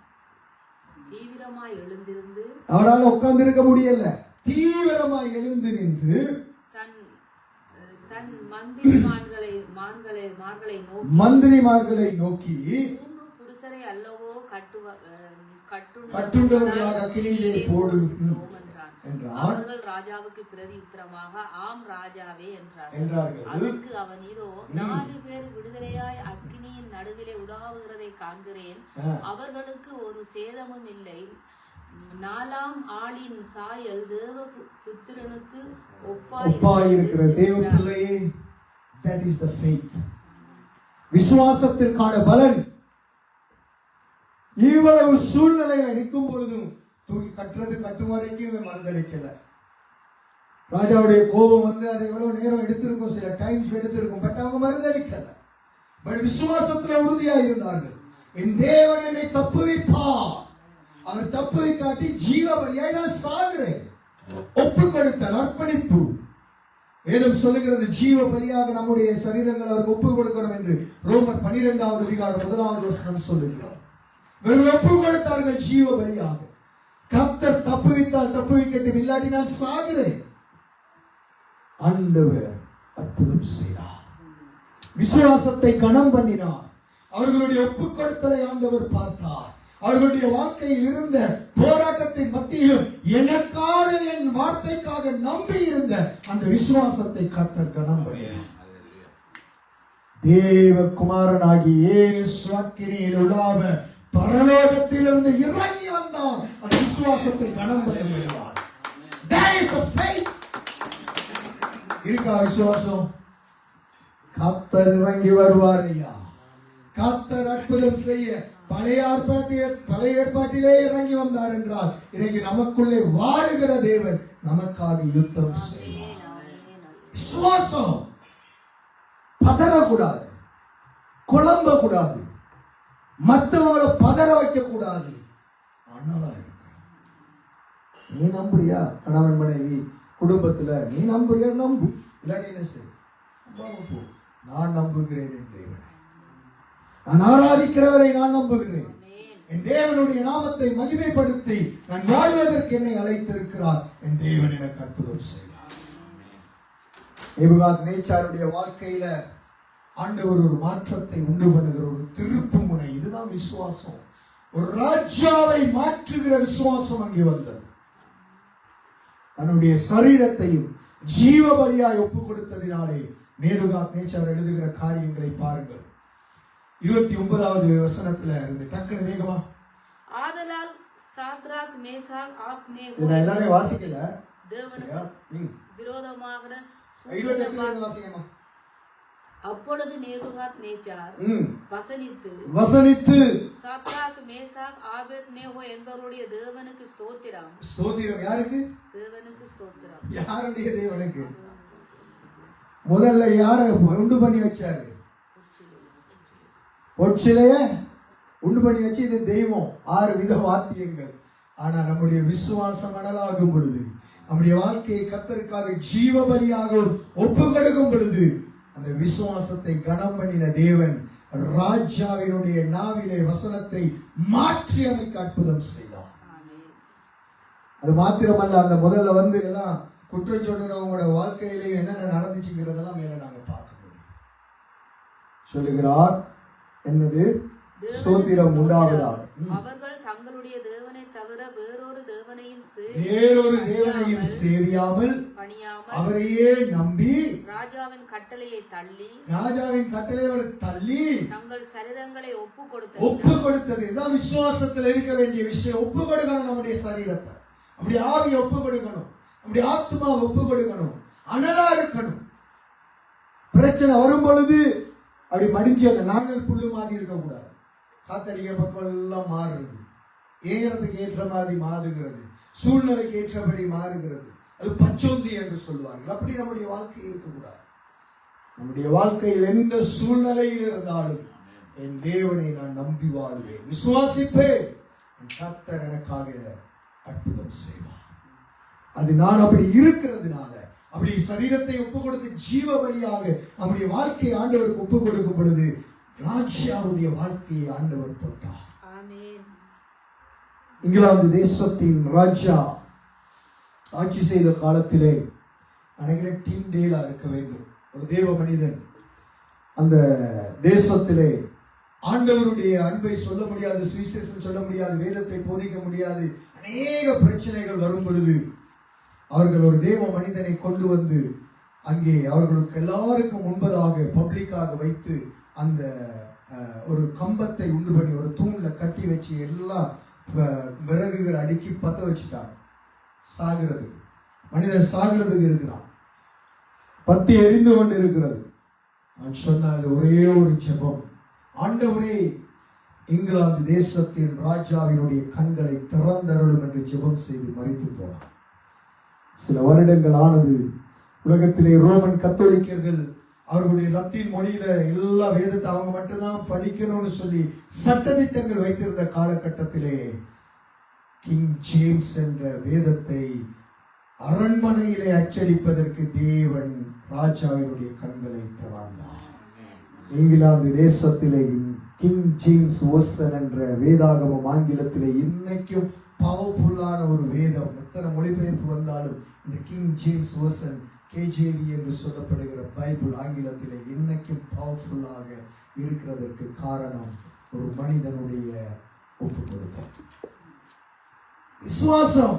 தீவிரமாய் எழுந்திருந்து அவனால் உட்கார்ந்து இருக்க முடியல. தீவிரமாய் எழுந்து நின்று தன் மந்திரிமார்களை நோக்கி 3 புருஷரை அல்லவோ கட்டுண்டவர்களாக அக்கினியிலே போடும் என்றான். அவர்கள் ராஜாவுக்கு பிரதி உத்தரமாக ஆம் ராஜாவே என்றார்கள். அதற்கு அவன், இதோ 4 பேர் விடுதலையாய் அக்கினியின் நடுவிலே உலாவுகிறதை காண்கிறேன். அவர்களுக்கு ஒரு சேதமும் இல்லை. 4ஆம் ஆளின் சாயல் தேவ புத்திரனுக்கு ஒப்பாயிருக்கிற தேவ பிள்ளையே, that is the faith. விசுவாசத்திற்கான பலன். இவ்வளவு சூழ்நிலையை நிற்கும் பொழுதும் தூக்கி கட்டும் வரைக்கும் மறந்தளிக்கல. ராஜாவுடைய கோபம் வந்து அதை எவ்வளவு நேரம் எடுத்திருக்கும், சில டைம்ஸ் எடுத்திருக்கும். பட் அவங்க மறந்தளிக்கல. பட் விசுவாசத்துல உறுதியா இருந்தார்கள். என் தேவன் என்னை தப்புவிப்பார். அவர் தப்புவை காட்டி ஜீவ பலியாய் நான் சாகிறேன். ஒப்பு கொடுத்தல், அர்ப்பணிப்பு. வேதம் சொல்லுகிறது ஜீவ பலியாக நம்முடைய சரீரங்கள் அவருக்கு ஒப்பு கொடுக்கணும் என்று ரோமர் 12வது அதிகாரம் 1வது வசனம் சொல்லுகிறார். இவர்கள் ஒப்பு கொடுத்தார்கள் ஜீவ பலியாக. கர்த்தர் தப்புவித்தால் தப்புவிக்கட்டும், இல்லாட்டி நான் சாகிறேன். ஆண்டவர் அற்புதம் செய்தார். விசுவாசத்தை கனம் பண்ணினார். அவர்களுடைய ஒப்பு கொடுத்தலை ஆண்டவர் பார்த்தார். அவர்களுடைய வாழ்க்கையில் இருந்த போராட்டத்தின் மத்தியிலும் எனக்காக, என் வார்த்தைக்காக நம்பி இருந்த அந்த விசுவாசத்தை கர்த்தர் கனம் பண்ணினார். தேவகுமாரனாகி இயேசு அக்கினியில் உலாவ பரலோகத்திலிருந்து இறங்கி வந்தார். அந்த விசுவாசத்தை கனம் பண்ணுகிறார். That is the faith. இருக்கா விசுவாசம்? கர்த்தர் இறங்கி வருவார் ஐயா. கர்த்தர் அற்புதம் செய்ய பழைய ஏற்பாட்டிலே இறங்கி வந்தார் என்றால் இன்னைக்கு நமக்குள்ளே வாழுகிற தேவன் நமக்காக யுத்தம் செய்வார். விசுவாசம். பதறக்கூடாது, குழம்ப கூடாது, மற்றவங்களை பதற வைக்க கூடாது. அண்ணலா இருக்கு. நீ நம்புறியா? கணவன் மனைவி குடும்பத்துல நீ நம்புறியா? நம்பு. இல்லாட்டி என்ன செய்? நான் நம்புகிறேன் என் தேவனை, நான் ஆராதிக்கிறவரை நான் நம்புகிறேன். என் தேவனுடைய நாமத்தை மகிமைப்படுத்தி நான் வாழ்வதற்கு என்னை அழைத்திருக்கிறார். என் தேவன் எனக்கு அற்புதம் செய்வார். நேபுகாத்நேச்சாருடைய வாழ்க்கையில ஆண்டவர் ஒரு மாற்றத்தை உண்டு பண்ணுகிற ஒரு திருப்பு முனை. இதுதான் விசுவாசம். ஒரு ராஜாவை மாற்றுகிற விசுவாசம் அங்கே வந்தது. தன்னுடைய சரீரத்தையும் ஜீவ பலியாய் ஒப்பு கொடுத்ததினாலே நேபுகாத்நேச்சார் எழுதுகிற காரியங்களை பாருங்கள். 29வது வசனத்துல இருந்து டக்குனு வேகமா. ஆதலால் சாத்ராக், மேசாக், ஆபேத்நேகோ நான் எல்லாமே வாசிக்கல. தேவனுக்கு விரோதமாக 28ல வாசிக்கமா. அப்பொழுது நேபுகாத்நேச்சார் வசனித்து சாத்ராக், மேசாக், ஆபேத்நேகோ என்பவருடைய தேவனுக்கு ஸ்தோத்திரம். ஸ்தோத்திரம் யாருக்கு? தேவனுக்கு ஸ்தோத்திரம். யாருடைய தேவனுக்கு? முதல்ல யாரை உண்டு பண்ணி வச்சாரு? பொற்சிலைய உண்டு பண்ணி வச்சு இது தெய்வம். 6 வித வாத்தியங்கள். ஆனா நம்முடைய விசுவாசம் அனலாகும் பொழுது, நம்முடைய வாழ்க்கையை கர்த்தருக்காக ஜீவ பலியாக ஒப்பு கொடுக்கும் பொழுது, அந்த விசுவாசத்தை கனம் பண்ணின தேவன் ராஜாவினுடைய நாவிலே வசனத்தை மாற்றி அமைக்க அற்புதம் செய்தார். அது மாத்திரமல்ல, அந்த முதல்ல வந்து எல்லாம் குற்றம் சொன்னவங்களோட வாழ்க்கையிலே என்னென்ன நடந்துச்சுங்கிறதெல்லாம் மேல நாங்க பார்க்க முடியும். சொல்லுகிறார், என்னது? ஸ்தோத்திரம் உண்டாவதாக. அவர்கள் தங்களுடைய தேவனை தவிர வேறொரு தேவனையும் சேவியாமல் அவரையே நம்பி ராஜாவின் கட்டளையை தள்ளி தங்கள் சரீரங்களை ஒப்பு கொடுத்தது. இதுதான் விசுவாசத்தில் இருக்க வேண்டிய விஷயம். ஒப்பு கொடுக்கணும் நம்முடைய சரீரத்தை, நம்முடைய ஆவியை ஒப்பு கொடுக்கணும், நம்முடைய ஆத்மாவை ஒப்பு கொடுக்கணும், அனலா இருக்கணும். பிரச்சனை வரும் பொழுது அப்படி மடிஞ்சு அந்த நாங்கள் புல்லு மாதிரி இருக்கக்கூடாது. காத்தடிக்கிற பக்கம் எல்லாம் மாறுறது, ஏறதுக்கு ஏற்ற மாதிரி மாறுகிறது, சூழ்நிலைக்கு ஏற்றபடி மாறுகிறது. அது பச்சோந்தி என்று சொல்லுவார்கள். அப்படி நம்முடைய வாழ்க்கை இருக்கக்கூடாது. நம்முடைய வாழ்க்கையில் எந்த சூழ்நிலையில் இருந்தாலும் என் தேவனை நான் நம்பி வாழ்வேன், விசுவாசிப்பேன், கர்த்தர் எனக்காக அற்புதம் செய்வார். அது நான் அப்படி இருக்கிறதுனால, அப்படி சரீரத்தை ஒப்பு கொடுத்து ஜீவ பலியாக நம்முடைய வாழ்க்கையை ஆண்டவருக்கு ஒப்பு கொடுக்கும் பொழுது ராஜாவுடைய வாழ்க்கையை ஆண்டவர் தொட்டார். இங்கிலாந்து தேசத்தின் ராஜா ஆட்சி செய்த காலத்திலே நினைக்கிறேன் டிண்டேலா இருக்க வேண்டும், ஒரு தேவ மனிதன். அந்த தேசத்திலே ஆண்டவருடைய அன்பை சொல்ல முடியாது, சுவிசேஷம் சொல்ல முடியாது, வேதத்தை போதிக்க முடியாது, அநேக பிரச்சனைகள் வரும் பொழுது அவர்கள் ஒரு தேவ மனிதனை கொண்டு வந்து அங்கே அவர்களுக்கு எல்லாருக்கும் முன்பதாக பப்ளிக்காக வைத்து அந்த ஒரு கம்பத்தை உண்டு பண்ணி ஒரு தூண்ல கட்டி வச்சு எல்லா விறகுகள் அடுக்கி பத்த வச்சுட்டாங்க. சாகிறது, மனிதன் சாகிறதுக்கு இருக்கிறான், பத்தி எரிந்து கொண்டு இருக்கிறது. நான் சொன்ன ஒரே ஒரு ஜெபம், ஆண்டவரே இங்கிலாந்து தேசத்தின் ராஜாவினுடைய கண்களை திறந்தருளும் என்று ஜெபம் செய்து மறித்து போனார். சில வருடங்கள் ஆனது. உலகத்திலே ரோமன் கத்தோலிக்கர்கள் அவர்களுடைய லத்தீன் மொழியில எல்லா வேதத்தை அவங்க மட்டும்தான் படிக்கணும்னு சொல்லி சட்டதிட்டங்கள் வைத்திருந்த காலகட்டத்திலே கிங் ஜேம்ஸ் என்ற வேதத்தை அரண்மனையிலே அச்சடிப்பதற்கு தேவன் ராஜாவினுடைய கண்களை திறந்தார். இங்கிலாந்து தேசத்திலே கிங் ஜேம்ஸ் வெர்சன் என்ற வேதாகமம் ஆங்கிலத்திலே இன்னைக்கும் பவர்ஃபுல்லான ஒரு வேதம். எத்தனை மொழிபெயர்ப்பு வந்தாலும் இந்த கிங் ஜேம்ஸ் வெர்சன் KJV என்று சொல்லப்படுகிற பைபிள் ஆங்கிலத்திலே இன்னைக்கும் பவர்ஃபுல்லாக இருக்கிறதற்கு காரணம் ஒரு மனிதனுடைய ஒப்பு கொடுத்தல், விசுவாசம்.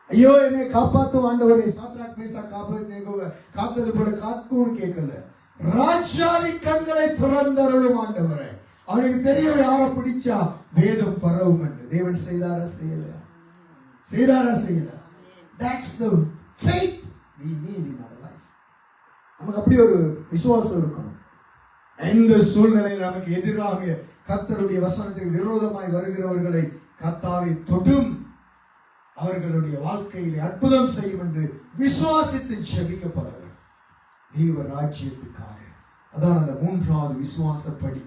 ஐயோ என்னை காப்பாற்றும் ஆண்டவரை, சாத்ராக் மேசாக் ஆபேத்நேகோவை காத்தது போல காத்துன்னு கேட்கல, ராஜாவின் கண்களை திறந்தருளும் ஆண்டவரை. அவனுக்கு தெரியும் யாரை பிடிச்சா வேதம் பரவும் என்று. தேவன் செய்தாரா செய்யல? That's the faith we need in our life. நமக்கு அப்படி ஒரு விசுவாசம் இருக்கணும். எந்த சூழ்நிலையில் நமக்கு எதிராக கர்த்தருடைய வசனத்துக்கு விரோதமாய் வருகிறவர்களை கர்த்தாவை தொடும், அவர்களுடைய வாழ்க்கையிலே அற்புதம் செய்யும் என்று விசுவாசித்து ஜெபிக்கப்பட வேண்டும் தேவ ராஜ்யத்துக்காக. அதான் அந்த மூன்றாவது விசுவாசப்படி.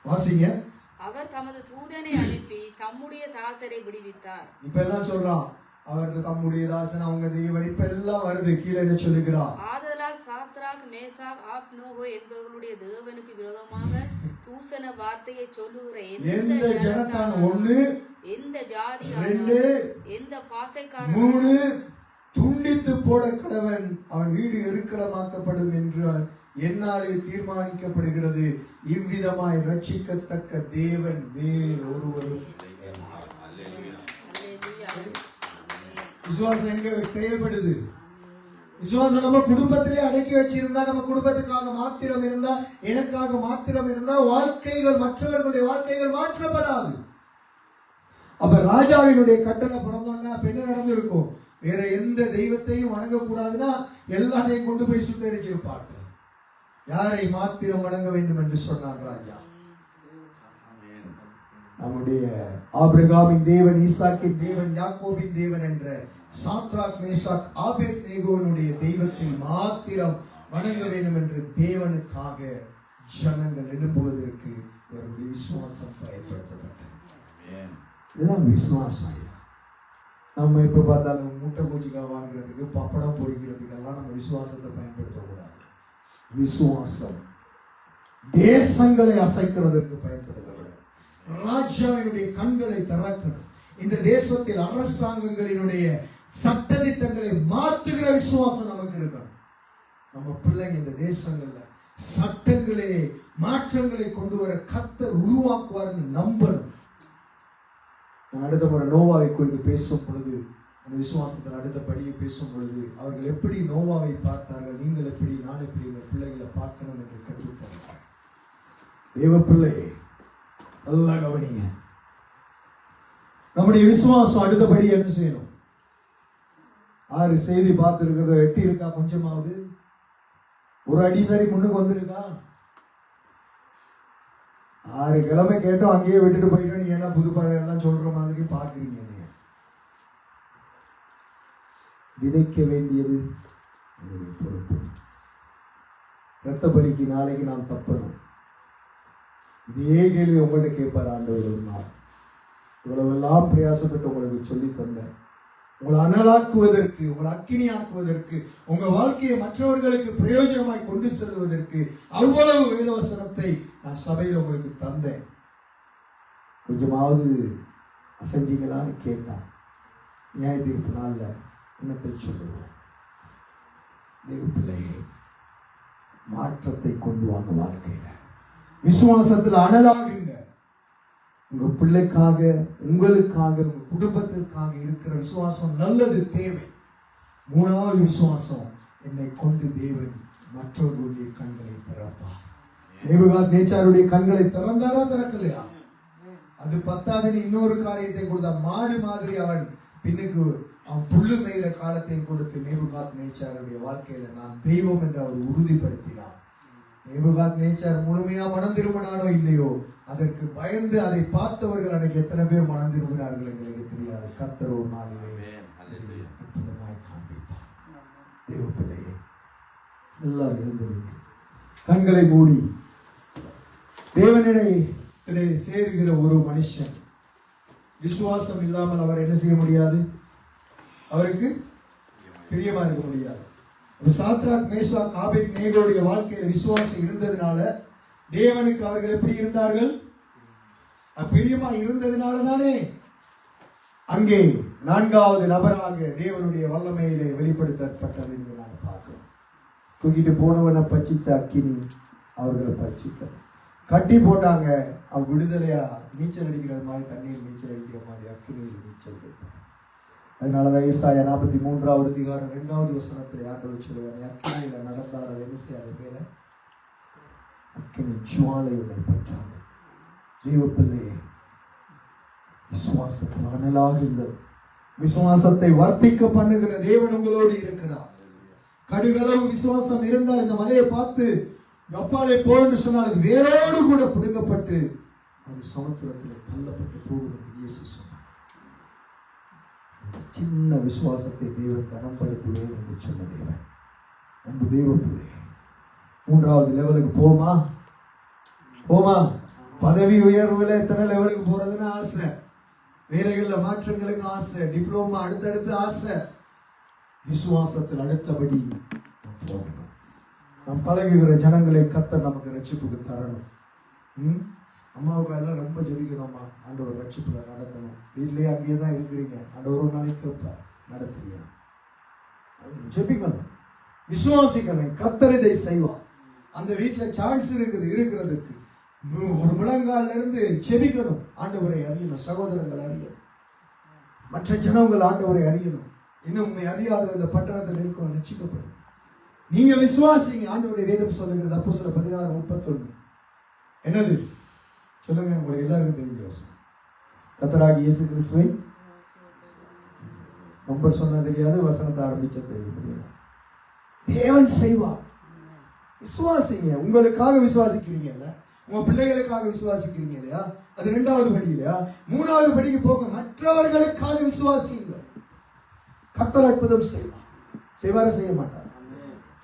வாசிங்க. அவர் தமது தூதனை அனுப்பி தம்முடைய தாசரை விடுவித்தார். இப்ப எல்லாம் சொல்றான், அவருக்கு தம்முடைய தாசன், அவங்க தேவன், இப்ப எல்லாம் வருது. கீழே என்ன சொல்லுகிறார்? ஆதலால் சாத்ராக் மேசாக் ஆப்னோகோ என்பவர்களுடைய தேவனுக்கு விரோதமாக தூசண வார்த்தையை சொல்லுகிற எந்த ஜனத்தான ஒண்ணு, எந்த ஜாதி, ரெண்டு, எந்த பாசைக்காரன், மூணு துண்டித்து போட கடவன், அவன் வீடு எருக்களமாக்கப்படும் என்று என்னாலே தீர்மானிக்கப்படுகிறது. இவ்விதமாய் ரட்சிக்கத்தக்க தேவன் வேறொருவரும். விசுவாசம் எங்க செயல்படுது? விசுவாசம் நம்ம குடும்பத்திலே அடக்கி வச்சிருந்தா, நம்ம குடும்பத்துக்காக மாத்திரம் இருந்தா, எனக்காக மாத்திரம் இருந்தா வாழ்க்கைகள், மற்றவர்களுடைய வாழ்க்கைகள் மாற்றப்படாது. அப்ப ராஜாவினுடைய கட்டளை பிறந்தோன்னா என்ன நடந்திருக்கும்? வேற எந்த தெய்வத்தையும் வணங்கக்கூடாதுன்னா எல்லாத்தையும் கொண்டு போய் சுட்டரிச்சிருப்பார்கள். யாரை மாத்திரம் வணங்க வேண்டும் என்று சொன்னார் ராஜா? நம்முடைய ஆபிரகாமின் தேவன், ஈசாக்கின் தேவன், யாக்கோபின் தேவன் என்ற சாத்ராக் மேசாக் ஆபேத்நேகோவினுடைய தெய்வத்தை மாத்திரம் வணங்க வேண்டும் என்று தேவனுக்காக ஜனங்கள் எழும்புவதற்கு ஒரு விசுவாசம் பயன்படுத்தப்பட்டது. இதுதான் விசுவாசம். நம்ம எப்ப பார்த்தாலும் முட்டை பூச்சிக்காய் வாங்குறதுக்கு பப்படம் பொரிக்கிறதுக்கெல்லாம் நம்ம விசுவாசத்தை பயன்படுத்தக்கூடாது. விசுவாசம் தேசங்களை அசைக்கிறதற்கு பயன்படுத்தக்கூடாது. ராஜாவினுடைய கண்களை திறக்கணும். இந்த தேசத்தில் அரசாங்கங்களினுடைய சட்டதிட்டங்களை மாற்றுகிற விசுவாசம் நமக்கு இருக்கணும். நம்ம பிள்ளைங்க இந்த தேசங்கள்ல சட்டங்களே மாற்றங்களை கொண்டு வர கர்த்தர் உருவாக்குவார்னு நம்பணும். நான் அடுத்த முறை நோவாவை குறித்து பேசும் பொழுது, அந்த விசுவாசத்தில் அடுத்தபடியே பேசும் பொழுது, அவர்கள் எப்படி நோவாவை பார்த்தார்கள், நீங்கள் எப்படி, நான் எப்படி உங்கள் பிள்ளைகளை பார்க்கணும் என்று கற்றுத்தருவார். தேவ பிள்ளையே நல்லா கவனிங்க. நம்முடைய விசுவாசம் அடுத்தபடி என்ன செய்யணும்? 6 செய்தி பார்த்துருக்கிறத வெட்டி இருக்கா? கொஞ்சமாவது ஒரு அடி சரி முன்னுக்கு வந்திருக்கா? 6 கிழமை கேட்டோம், அங்கேயே விட்டுட்டு போயிட்டோம். நீ என்ன புது எல்லாம் சொல்ற மாதிரி பாக்குறீங்க. விதைக்க வேண்டியது பொறுப்பு. ரத்த பலிக்கு நாளைக்கு நாம் தப்பணும். இதே கேள்வி உங்கள்கிட்ட கேட்பார் ஆண்டவர் ஒரு நாள். இவ்வளவெல்லாம் பிரயாசப்பட்டு உங்களுக்கு சொல்லி தந்தேன். உங்களை அனலாக்குவதற்கு, உங்களை அக்கினியாக்குவதற்கு, உங்க வாழ்க்கையை மற்றவர்களுக்கு பிரயோஜனமாய் கொண்டு செல்வதற்கு அவ்வளவு வேதவசனத்தை நான் சபையில் உங்களுக்கு தந்தேன். கொஞ்சமாவது அசைஞ்சிங்களான்னு கேட்டா நியாய தீர்ப்பு நாள்ல என்னத்தை சொல்லுவோம்? தேவ பிள்ளையே, மாற்றத்தை கொண்டு வாங்க. வாழ்க்கையில விசுவாசத்தில் அனலாகுங்க. உங்க பிள்ளைக்காக, உங்களுக்காக, உங்க குடும்பத்திற்காக இருக்கிற விசுவாசம் நல்லது, தேவை. 3வது விசுவாசம், என்னை கொண்டு தேவன் மற்றவர்களுடைய கண்களை திறப்பார். நேபுகாத்நேச்சாருடைய கண்களை திறந்தாரா திறக்கலையா? அது பத்தாதுன்னு இன்னொரு காரியத்தை கொடுத்தா. மாடு மாதிரி அவன் பின்னுக்கு அவன் புல்லு மேய்கிற காலத்தையும் கொடுத்து நேபுகாத்நேச்சாருடைய வாழ்க்கையில நான் தெய்வம் என்று அவர் உறுதிப்படுத்தினார். நேபுகாத்நேச்சார் முழுமையா மனம் திரும்பினானோ இல்லையோ, அதற்கு பயந்து அதை பார்த்தவர்கள் அன்னைக்கு எத்தனை பேர் மனம் திரும்பினார்கள் எங்களுக்கு தெரியாது. கர்த்தர் ஒரு நாளிலே அற்புதமாய் காண்பிப்பார். தேவ பிள்ளையே, எல்லாரும் எழுந்திருக்கு, கண்களை மூடி. தேவனிடத்திலே சேருகிற ஒரு மனுஷன் விசுவாசம் இல்லாமல் அவர் என்ன செய்ய முடியாது? அவருக்கு பிரியமா இருக்க முடியாது. சாத்ராக், மேஷாக், ஆபேத்நேகோவுடைய வாழ்க்கையில விசுவாசம் இருந்ததுனால தேவனுக்கு அவர்கள் எப்படி இருந்தார்கள்? பிரியமா இருந்ததுனாலதானே அங்கே 4வது நபராக தேவனுடைய வல்லமையிலே வெளிப்படுத்தப்பட்டது என்று நாங்கள் பார்க்கிறோம். தூக்கிட்டு போனவனை பட்சித்த அக்கினி அவர்களை பட்சித்த. கட்டி போட்டாங்க, அவன் விடுதலையா நீச்சல் அடிக்கிற மாதிரி, தண்ணீர் நீச்சல் அடிக்கிற மாதிரி அக்கினியில் நீச்சல் அடித்தார். அதனாலதான் ஏசாயா 43வது அதிகாரம் 2வது வசனத்தில் ஆண்டவர் சொல்லுவாங்க, அக்கினியில நடந்தார், அது என்ன செய்யாத மேல அக்கினி ஜுவாலையுடன் பற்றாங்க. தேவ பிள்ளையே, விசுவாசத்தில் அனலாகுங்கள். விசுவாசத்தை வர்த்திக்க பண்ணுகிற தேவன் உங்களோடு இருக்கிறார். கடுகளவு விசுவாசம் இருந்தால் இந்த மலையை பார்த்து அப்பாலே போன்னு சொன்னால் அது வேரோடு கூட பிடுங்கப்பட்டு அது சமுத்திரத்தில் தள்ளப்பட்டு போகும் என்று இயேசு சொன்னார். சின்ன விசுவாசத்தை தேவன் கனப்படுத்துவேன் என்று சொன்ன தேவன். அன்பு தேவ பிள்ளையே, 3வது லெவலுக்கு போமா? பதவி உயர்வுல எத்தனை லெவலுக்கு போறதுன்னு ஆசை, வேலைகள்ல மாற்றங்களுக்கு ஆசை, டிப்ளோமா அடுத்தடுத்து ஆசை. விசுவாசத்தில் அடுத்தபடி போகணும். நாம் பழகுகிற ஜனங்களை கர்த்தர் நமக்கு ரட்சிப்புக்கு தரணும். அம்மாவுக்கு எல்லாம் ரொம்ப ஜெபிக்கணும்மா, ஆண்டவர் ரட்சிப்புல நடத்தணும். வீட்லயே அங்கேயே தான் இருக்கிறீங்க, ஆண்டவர் ஒரு நாளைக்கு கேட்பார், நடத்துறியா? ஜெபிக்கணும், விசுவாசிக்கணும். கர்த்தர் இதை செய்வார். அந்த வீட்டுல சான்ஸ் இருக்கிறதுக்கு ஒரு முழங்கால இருந்து ஜெபிக்கணும். ஆண்டவரை அறியணும், சகோதரங்கள் அறியணும், மற்ற ஜனங்கள் ஆண்டவரை அறியணும். இன்னும் உண்மை அறியாத இந்த பட்டணத்தில் இருக்கும் ரட்சிக்கப்படும். நீங்க விசுவாசிங்க. ஆண்டவருடைய வேதம் சொல்லுகிறது அப்போஸ்தலர் 16:31 என்னது சொல்லுங்க, உங்களுக்கு எல்லாருக்கும் தெரிஞ்ச வசனம். கர்த்தராகிய இயேசு கிறிஸ்துவை ரொம்ப சொன்ன தெரியாது, வசனத்தை ஆரம்பிச்ச தெரியும். தேவன் செய்வார். விசுவாசிங்க. உங்களுக்காக விசுவாசிக்கிறீங்கல்ல, உங்க பிள்ளைகளுக்காக விசுவாசிக்கிறீங்க இல்லையா? அது 2வது படி இல்லையா? 3வது படிக்கு போங்க, மற்றவர்களுக்காக விசுவாசிங்க. கர்த்தர் அற்புதம் செய்வாரா? செய்ய மாட்டார்.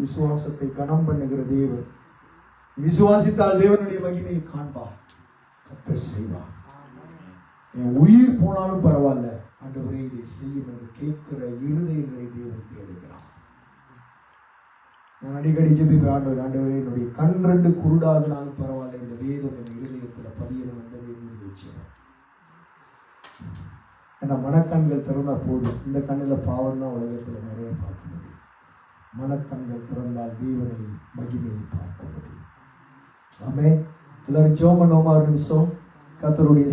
விசுவாசத்தை கனம் பண்ணுகிற தேவன். விசுவாசித்தால் தேவனுடைய மகிமையை காண்பார். கர்த்தர் செய்வார். என் உயிர் போனாலும் பரவாயில்ல, ஆண்டவரே இதை செய்யும் என்று கேட்கிற இருதயங்களை தேவன் தேடுகிறார். நான் அடிக்கடி ஜெபிப்பேன், ஆண்டவரே என்னுடைய கண் ரெண்டு குருடாகினாலும் பரவாயில்ல, இந்த வேதம் என் இருதயத்துல பதியணும் என்பதை என்னுடைய ஜெபம். ஏன்னா மனக்கண்கள் திறந்தா போதும். இந்த கண்ணில் பாவம் தான் உலகத்துல நிறைய பார்க்க முடியும். மனக்கண்கள் திறந்தால் தேவனை மகிமையை பார்க்க முடியும். ஆமென். எல்லாரும் ஜெபம் பண்ணுவோமா? ஒரு நிமிஷம் கர்த்தருடைய